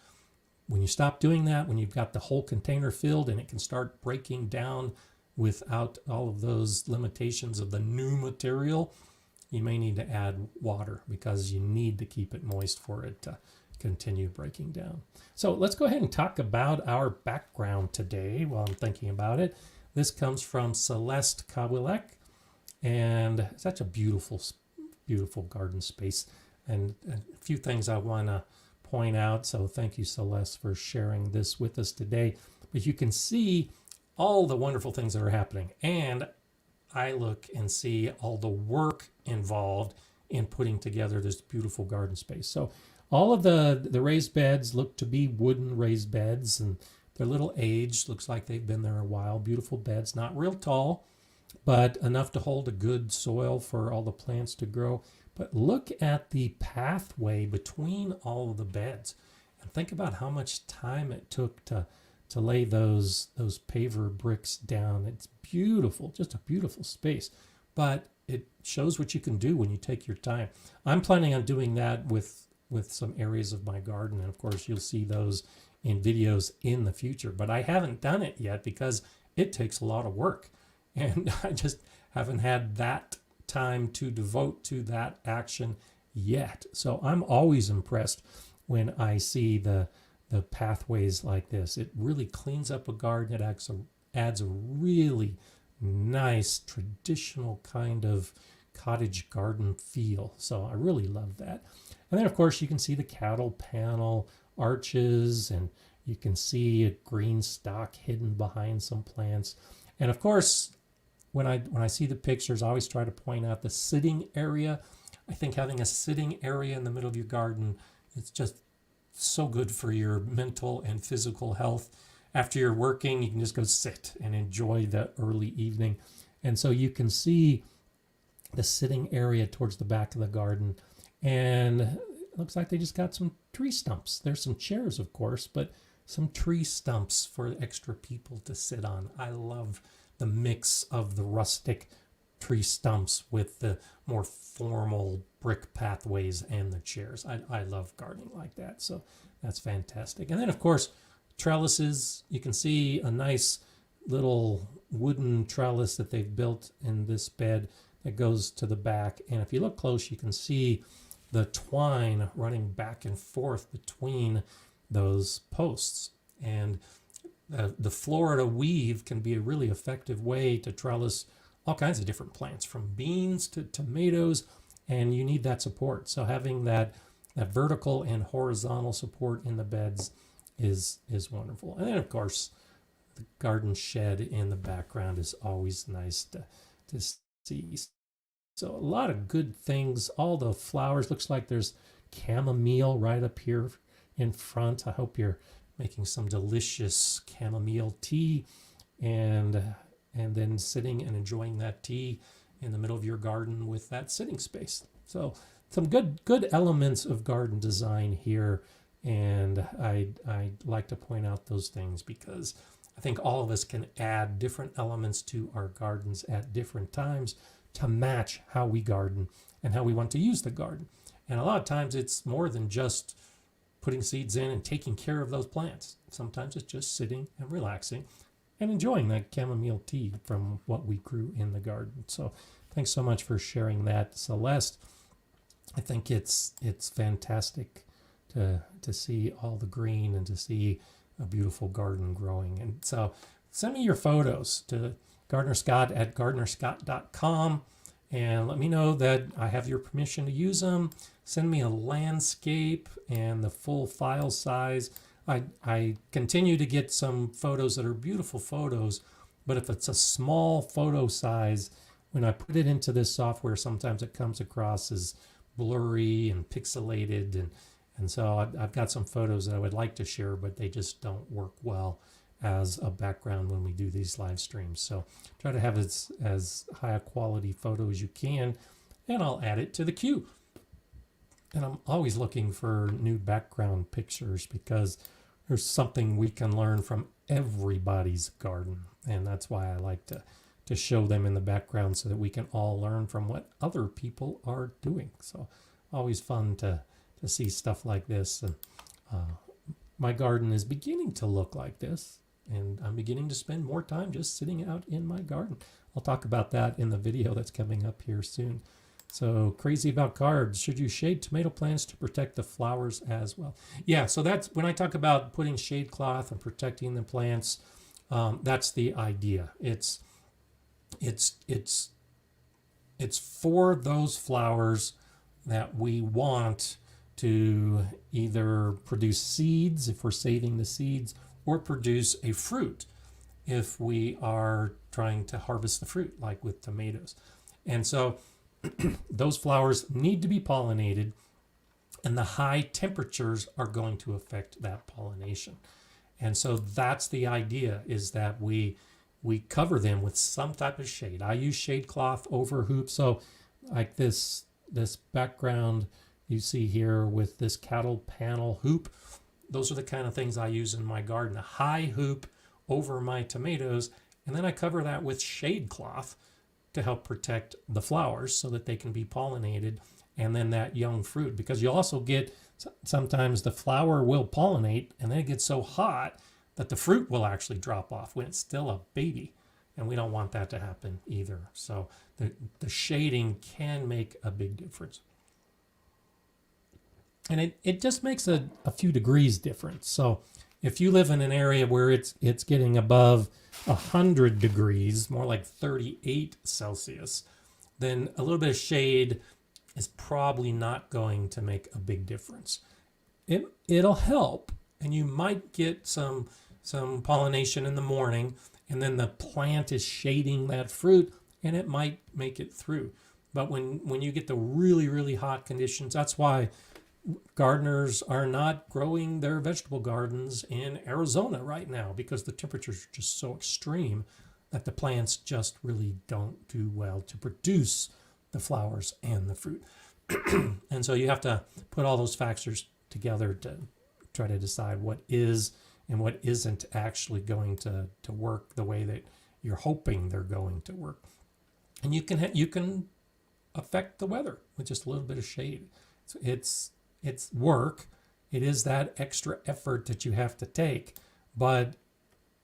When you stop doing that, when you've got the whole container filled and it can start breaking down without all of those limitations of the new material, you may need to add water because you need to keep it moist for it to continue breaking down. So let's go ahead and talk about our background today while I'm thinking about it. This comes from Celeste Kawilek, and such a beautiful, beautiful garden space. And a few things I want to point out. So thank you, Celeste, for sharing this with us today. But you can see all the wonderful things that are happening. And I look and see all the work involved in putting together this beautiful garden space. So all of the raised beds look to be wooden raised beds, and they're a little aged. Looks like they've been there a while. Beautiful beds, not real tall, but enough to hold a good soil for all the plants to grow. But look at the pathway between all of the beds, and think about how much time it took to lay those paver bricks down. It's beautiful, just a beautiful space. But it shows what you can do when you take your time. I'm planning on doing that with some areas of my garden, and of course you'll see those in videos in the future. But I haven't done it yet because it takes a lot of work, and I just haven't had that time to devote to that action yet. So I'm always impressed when I see the pathways like this. It really cleans up a garden. It adds a really nice traditional kind of cottage garden feel. So I really love that. And then of course you can see the cattle panel arches, and you can see a green stock hidden behind some plants. And of course, when I see the pictures, I always try to point out the sitting area. I think having a sitting area in the middle of your garden, it's just so good for your mental and physical health. After you're working, you can just go sit and enjoy the early evening. And so you can see the sitting area towards the back of the garden. And it looks like they just got some tree stumps. There's some chairs, of course, but some tree stumps for extra people to sit on. I love the mix of the rustic tree stumps with the more formal brick pathways and the chairs. I love gardening like that, so that's fantastic. And then of course trellises. You can see a nice little wooden trellis that they've built in this bed that goes to the back, and if you look close you can see the twine running back and forth between those posts. And the Florida weave can be a really effective way to trellis all kinds of different plants, from beans to tomatoes, and you need that support. So having that vertical and horizontal support in the beds is wonderful. And then of course the garden shed in the background is always nice to see. So a lot of good things. All the flowers, looks like there's chamomile right up here in front. I hope you're making some delicious chamomile tea and then sitting and enjoying that tea in the middle of your garden with that sitting space. So some good elements of garden design here, and I like to point out those things because I think all of us can add different elements to our gardens at different times to match how we garden and how we want to use the garden. And a lot of times it's more than just putting seeds in and taking care of those plants. Sometimes it's just sitting and relaxing and enjoying that chamomile tea from what we grew in the garden. So thanks so much for sharing that, Celeste. I think it's fantastic to see all the green and to see a beautiful garden growing. And so send me your photos to gardenerscott@gardenerscott.com and let me know that I have your permission to use them. Send me a landscape and the full file size. I continue to get some photos that are beautiful photos, but if it's a small photo size, when I put it into this software, sometimes it comes across as blurry and pixelated. And so I've got some photos that I would like to share, but they just don't work well as a background when we do these live streams. So try to have as high a quality photo as you can, and I'll add it to the queue. And I'm always looking for new background pictures because there's something we can learn from everybody's garden. And that's why I like to show them in the background so that we can all learn from what other people are doing. So always fun to see stuff like this. And my garden is beginning to look like this, and I'm beginning to spend more time just sitting out in my garden. I'll talk about that in the video that's coming up here soon. So crazy about carbs. Should you shade tomato plants to protect the flowers as well? Yeah, so that's when I talk about putting shade cloth and protecting the plants, that's the idea. It's for those flowers that we want to either produce seeds if we're saving the seeds, or produce a fruit if we are trying to harvest the fruit, like with tomatoes. And so those flowers need to be pollinated, and the high temperatures are going to affect that pollination. And so that's the idea, is that we cover them with some type of shade. I use shade cloth over hoops. So like this background you see here with this cattle panel hoop, those are the kind of things I use in my garden. A high hoop over my tomatoes, and then I cover that with shade cloth to help protect the flowers so that they can be pollinated, and then that young fruit. Because you also get, sometimes the flower will pollinate and then it gets so hot that the fruit will actually drop off when it's still a baby, and we don't want that to happen either. So the shading can make a big difference. And it just makes a few degrees difference. So if you live in an area where it's getting above 100 degrees, more like 38 Celsius, then a little bit of shade is probably not going to make a big difference. It'll help, and you might get some pollination in the morning, and then the plant is shading that fruit, and it might make it through. But when you get the really, really hot conditions, that's why gardeners are not growing their vegetable gardens in Arizona right now, because the temperatures are just so extreme that the plants just really don't do well to produce the flowers and the fruit. And so you have to put all those factors together to try to decide what is and what isn't actually going to work the way that you're hoping they're going to work. And you can affect the weather with just a little bit of shade. So it's work. It is that extra effort that you have to take. But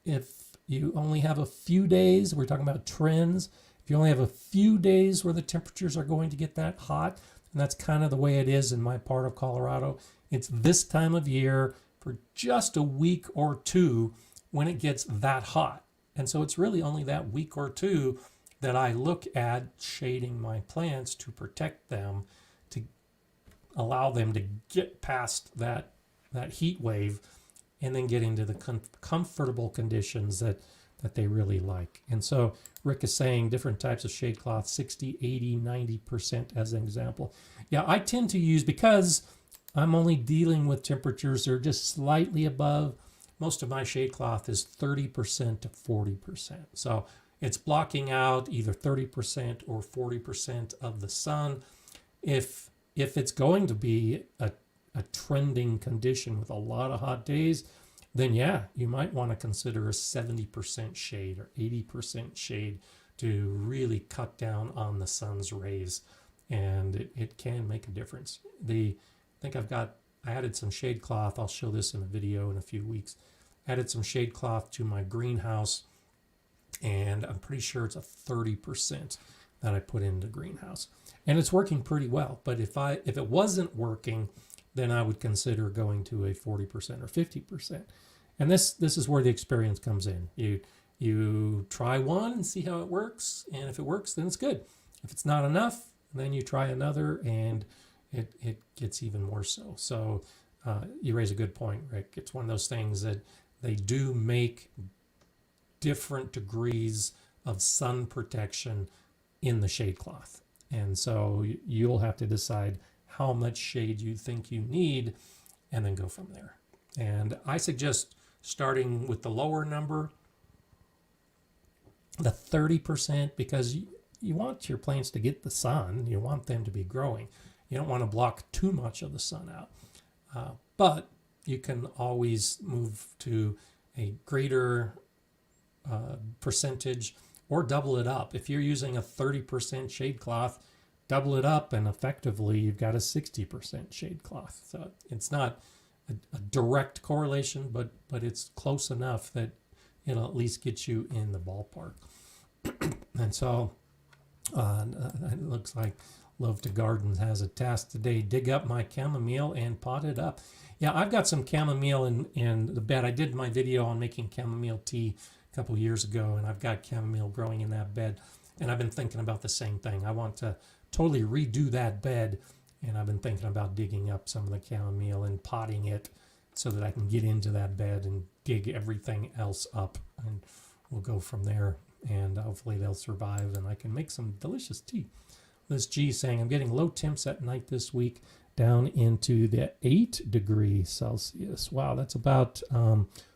if you only have a few days, we're talking about trends, if you only have a few days where the temperatures are going to get that hot, and that's kind of the way it is in my part of Colorado, it's this time of year for just a week or two when it gets that hot. And so it's really only that week or two that I look at shading my plants to protect them, to allow them to get past that heat wave and then get into the comfortable conditions that they really like. And so Rick is saying different types of shade cloth, 60, 80, 90% as an example. Yeah, I tend to use, because I'm only dealing with temperatures that are just slightly above, most of my shade cloth is 30% to 40%. So it's blocking out either 30% or 40% of the sun. If it's going to be a trending condition with a lot of hot days, then yeah, you might want to consider a 70% shade or 80% shade to really cut down on the sun's rays, and it can make a difference. I think I added some shade cloth. I'll show this in a video in a few weeks. Added some shade cloth to my greenhouse, and I'm pretty sure it's a 30% that I put in the greenhouse, and it's working pretty well. But if it wasn't working, then I would consider going to a 40% or 50%. And this is where the experience comes in. You try one and see how it works, and if it works, then it's good. If it's not enough, then you try another, and it gets even more so. So you raise a good point, Rick. It's one of those things that they do make different degrees of sun protection in the shade cloth. And so you'll have to decide how much shade you think you need and then go from there. And I suggest starting with the lower number, the 30%, because you want your plants to get the sun. You want them to be growing. You don't want to block too much of the sun out. But you can always move to a greater percentage or double it up. If you're using a 30% shade cloth, double it up, and effectively you've got a 60% shade cloth. So it's not a direct correlation, but it's close enough that it'll at least get you in the ballpark. And so it looks like Love to Gardens has a task today. Dig up my chamomile and pot it up. Yeah, I've got some chamomile in the bed. I did my video on making chamomile tea a couple years ago, and I've got chamomile growing in that bed. And I've been thinking about the same thing. I want to totally redo that bed, and I've been thinking about digging up some of the chamomile and potting it so that I can get into that bed and dig everything else up, and we'll go from there, and hopefully they'll survive and I can make some delicious tea. Liz G saying, I'm getting low temps at night this week, down into the 8 degrees Celsius. Wow, that's about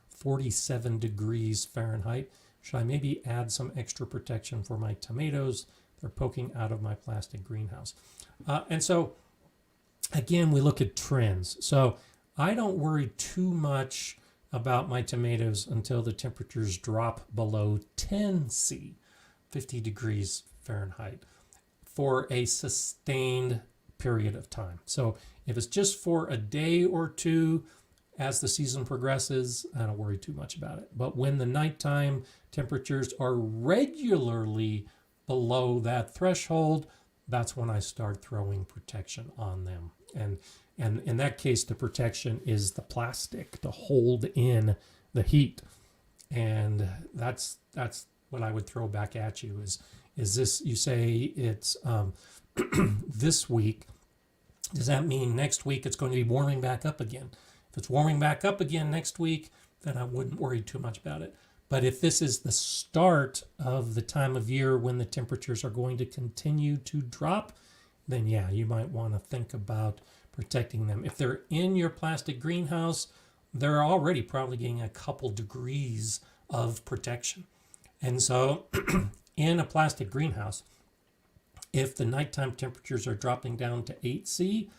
47 degrees Fahrenheit. Should I maybe add some extra protection for my tomatoes? They're poking out of my plastic greenhouse. And so, again, we look at trends. So I don't worry too much about my tomatoes until the temperatures drop below 10 C, 50 degrees Fahrenheit, for a sustained period of time. So if it's just for a day or two as the season progresses, I don't worry too much about it. But when the nighttime temperatures are regularly below that threshold, that's when I start throwing protection on them. And in that case, the protection is the plastic to hold in the heat. And that's what I would throw back at you is this, you say it's this week. Does that mean next week it's going to be warming back up again? If it's warming back up again next week, then I wouldn't worry too much about it. But if this is the start of the time of year when the temperatures are going to continue to drop, then yeah, you might want to think about protecting them. If they're in your plastic greenhouse, they're already probably getting a couple degrees of protection. And so in a plastic greenhouse, if the nighttime temperatures are dropping down to 8C,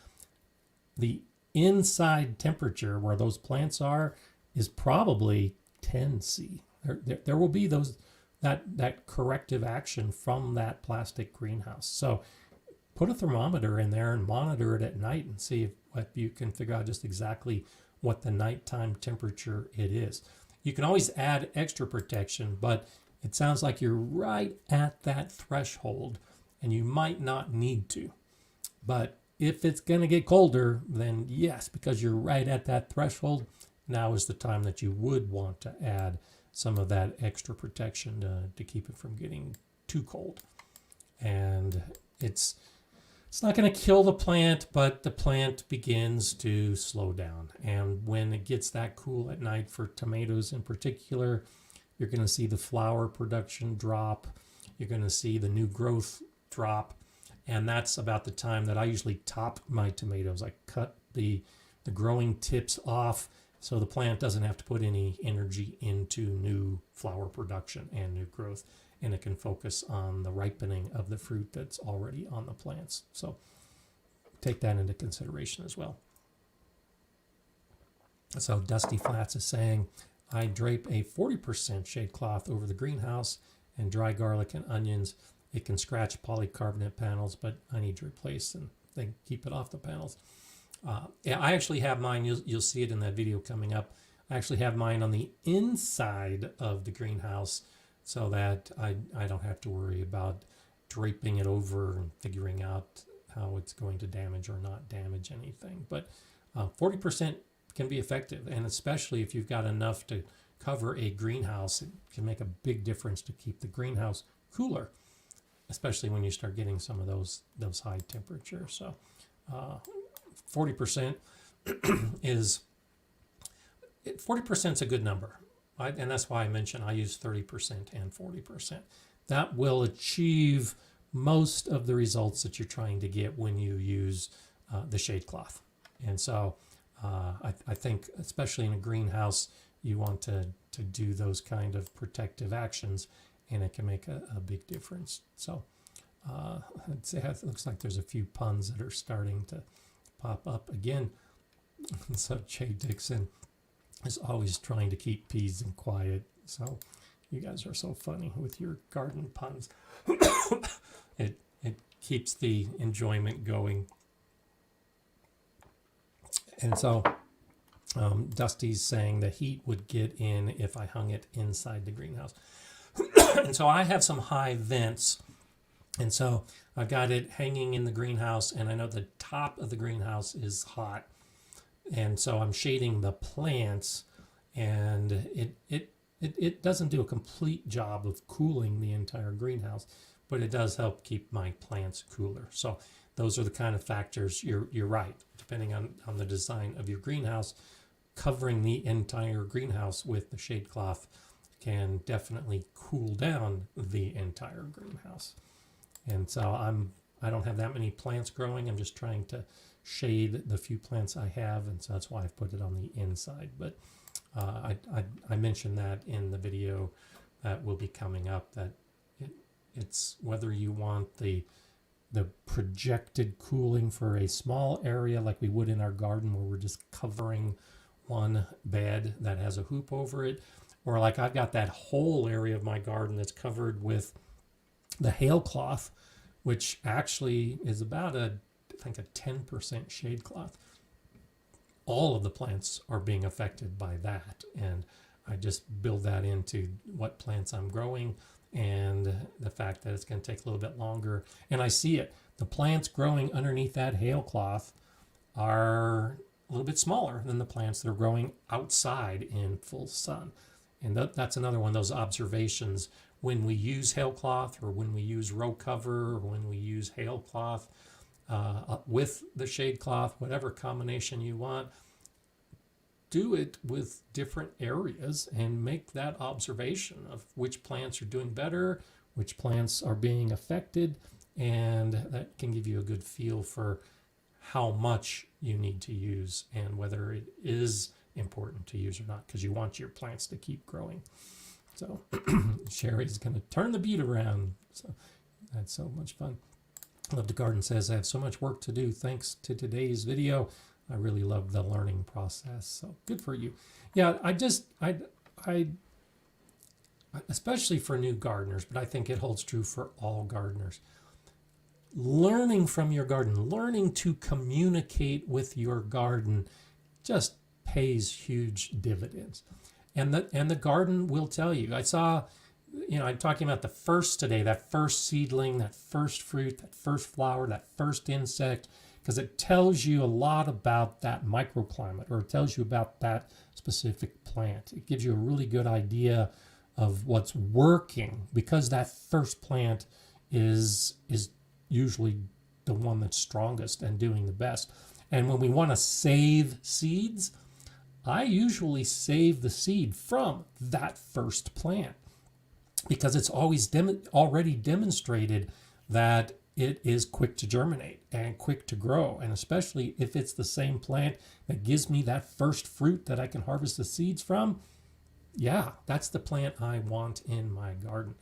the inside temperature where those plants are is probably 10C. There will be that corrective action from that plastic greenhouse. So put a thermometer in there and monitor it at night and see if you can figure out just exactly what the nighttime temperature it is. You can always add extra protection, but it sounds like you're right at that threshold and you might not need to. But if it's going to get colder, then yes, because you're right at that threshold, now is the time that you would want to add some of that extra protection to keep it from getting too cold. And it's not going to kill the plant, but the plant begins to slow down. And when it gets that cool at night, for tomatoes in particular, you're going to see the flower production drop. You're going to see the new growth drop. And that's about the time that I usually top my tomatoes. I cut the growing tips off so the plant doesn't have to put any energy into new flower production and new growth, and it can focus on the ripening of the fruit that's already on the plants. So take that into consideration as well. So Dusty Flats is saying, I drape a 40% shade cloth over the greenhouse and dry garlic and onions. It can scratch polycarbonate panels, but I need to replace and then keep it off the panels. Yeah, I actually have mine. You'll see it in that video coming up. I actually have mine on the inside of the greenhouse so that I don't have to worry about draping it over and figuring out how it's going to damage or not damage anything. But 40% can be effective, and especially if you've got enough to cover a greenhouse, it can make a big difference to keep the greenhouse cooler, especially when you start getting some of those high temperatures. So 40% is 40% is a good number, right? And that's why I mentioned I use 30% and 40%. That will achieve most of the results that you're trying to get when you use the shade cloth. And so I think, especially in a greenhouse, you want to do those kind of protective actions, and it can make a big difference. So I'd say it looks like there's a few puns that are starting to pop up again. So Jay Dixon is always trying to keep peas and quiet. So you guys are so funny with your garden puns. It keeps the enjoyment going. And so Dusty's saying the heat would get in if I hung it inside the greenhouse. And so I have some high vents. And so I've got it hanging in the greenhouse, and I know the top of the greenhouse is hot. And so I'm shading the plants, and it doesn't do a complete job of cooling the entire greenhouse, but it does help keep my plants cooler. So those are the kind of factors. You're right. Depending on the design of your greenhouse, covering the entire greenhouse with the shade cloth can definitely cool down the entire greenhouse. And so I don't have that many plants growing. I'm just trying to shade the few plants I have, and so that's why I've put it on the inside. But I mentioned that in the video that will be coming up, that it's whether you want the projected cooling for a small area like we would in our garden, where we're just covering one bed that has a hoop over it, or like I've got that whole area of my garden that's covered with the hail cloth, which actually is about I think a 10% shade cloth. All of the plants are being affected by that, and I just build that into what plants I'm growing, and the fact that it's going to take a little bit longer. And I see it. The plants growing underneath that hail cloth are a little bit smaller than the plants that are growing outside in full sun. And that's another one of those observations. When we use hail cloth, or when we use row cover, or when we use hail cloth with the shade cloth, whatever combination you want, do it with different areas and make that observation of which plants are doing better, which plants are being affected, and that can give you a good feel for how much you need to use and whether it is important to use or not, because you want your plants to keep growing. So Sherry's going to turn the beat around. So that's so much fun. Love to Garden says, I have so much work to do. Thanks to today's video. I really love the learning process. So good for you. Yeah, I especially for new gardeners, but I think it holds true for all gardeners. Learning from your garden, learning to communicate with your garden just pays huge dividends. And the garden will tell you. I saw, I'm talking about the first today, that first seedling, that first fruit, that first flower, that first insect, because it tells you a lot about that microclimate, or it tells you about that specific plant. It gives you a really good idea of what's working, because that first plant is usually the one that's strongest and doing the best. And when we want to save seeds, I usually save the seed from that first plant, because it's always already demonstrated that it is quick to germinate and quick to grow. And especially if it's the same plant that gives me that first fruit that I can harvest the seeds from, yeah, that's the plant I want in my garden.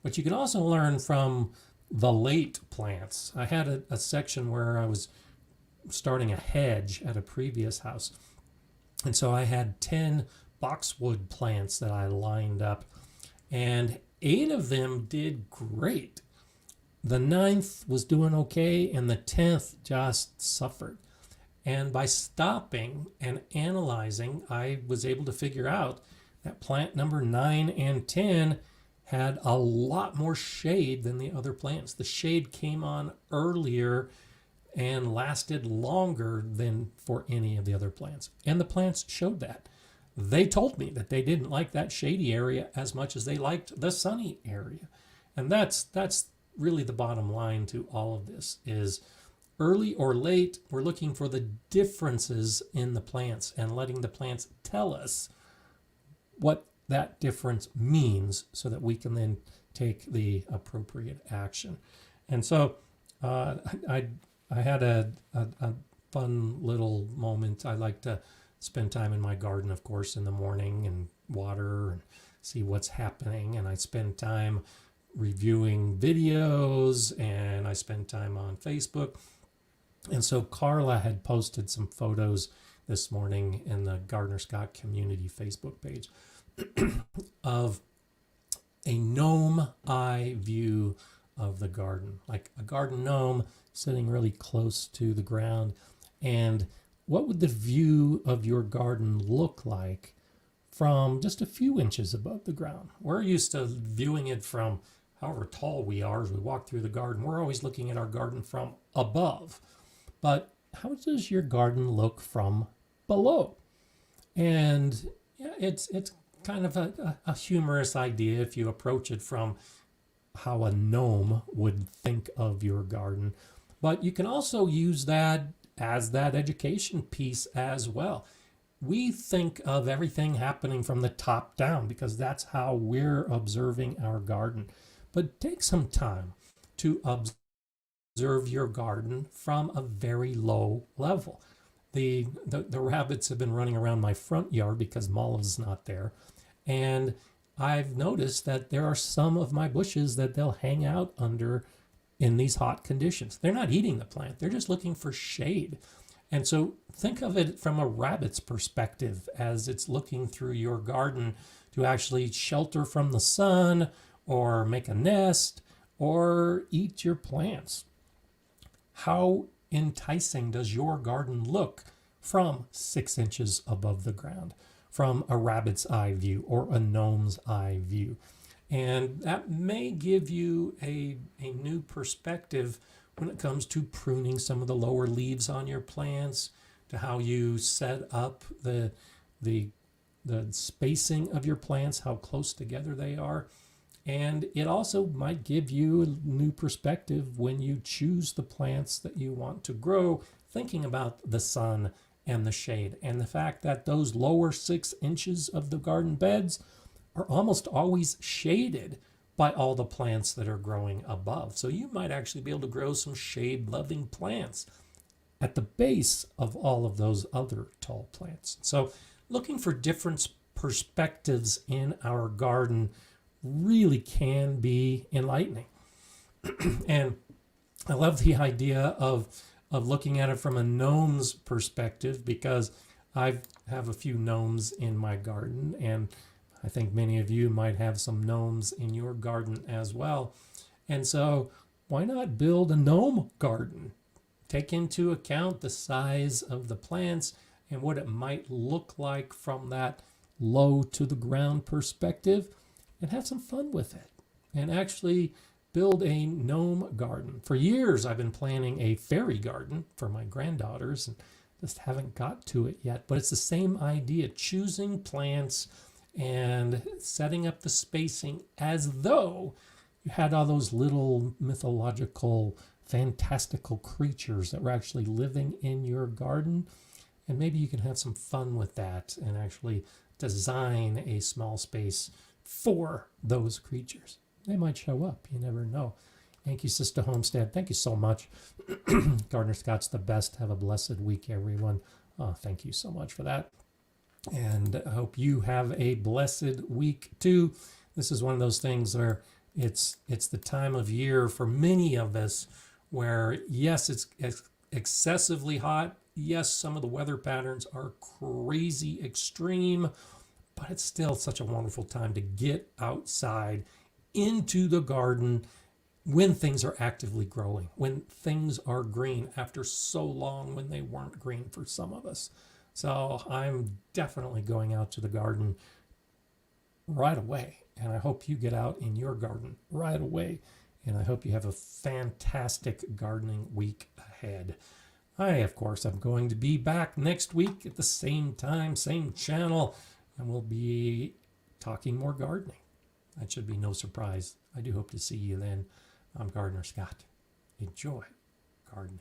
But you can also learn from the late plants. I had a section where I was starting a hedge at a previous house, And so I had 10 boxwood plants that I lined up, and 8 of them did great. The 9th was doing okay, and the 10th just suffered. And by stopping and analyzing, I was able to figure out that plant number 9 and 10 had a lot more shade than the other plants. The shade came on earlier and lasted longer than for any of the other plants. And the plants showed that. They told me that they didn't like that shady area as much as they liked the sunny area. And that's really the bottom line to all of this is early or late, we're looking for the differences in the plants and letting the plants tell us what that difference means so that we can then take the appropriate action. And so I had a fun little moment. I like to spend time in my garden, of course, in the morning and water and see what's happening. And I spend time reviewing videos and I spend time on Facebook. And so Carla had posted some photos this morning in the Gardener Scott community Facebook page of a gnome eye view of the garden, like a garden gnome sitting really close to the ground. And what would the view of your garden look like from just a few inches above the ground? We're used to viewing it from however tall we are as we walk through the garden. We're always looking at our garden from above. But how does your garden look from below? And yeah, it's kind of a humorous idea if you approach it from how a gnome would think of your garden. But you can also use that as that education piece as well. We think of everything happening from the top down because that's how we're observing our garden. But take some time to observe your garden from a very low level. The rabbits have been running around my front yard because Mull's not there. And I've noticed that there are some of my bushes that they'll hang out under in these hot conditions. They're not eating the plant. They're just looking for shade. And so think of it from a rabbit's perspective as it's looking through your garden to actually shelter from the sun or make a nest or eat your plants. How enticing does your garden look from 6 inches above the ground, from a rabbit's eye view or a gnome's eye view? And that may give you a new perspective when it comes to pruning some of the lower leaves on your plants, to how you set up the spacing of your plants, how close together they are. And it also might give you a new perspective when you choose the plants that you want to grow, thinking about the sun and the shade and the fact that those lower 6 inches of the garden beds are almost always shaded by all the plants that are growing above. So you might actually be able to grow some shade-loving plants at the base of all of those other tall plants. So looking for different perspectives in our garden really can be enlightening. And I love the idea of looking at it from a gnome's perspective, because I have a few gnomes in my garden, and I think many of you might have some gnomes in your garden as well. And so why not build a gnome garden? Take into account the size of the plants and what it might look like from that low to the ground perspective, and have some fun with it and actually build a gnome garden. For years, I've been planning a fairy garden for my granddaughters and just haven't got to it yet. But it's the same idea, choosing plants and setting up the spacing as though you had all those little mythological, fantastical creatures that were actually living in your garden. And maybe you can have some fun with that and actually design a small space for those creatures. They might show up. You never know. Thank you, Sister Homestead. Thank you so much. Gardener Scott's the best. Have a blessed week, everyone. Thank you so much for that. And I hope you have a blessed week too. This is one of those things where it's the time of year for many of us where, yes, it's excessively hot. Yes, some of the weather patterns are crazy extreme, but it's still such a wonderful time to get outside into the garden when things are actively growing, when things are green after so long when they weren't green for some of us. So I'm definitely going out to the garden right away. And I hope you get out in your garden right away. And I hope you have a fantastic gardening week ahead. Of course, I'm going to be back next week at the same time, same channel, and we'll be talking more gardening. That should be no surprise. I do hope to see you then. I'm Gardener Scott. Enjoy gardening.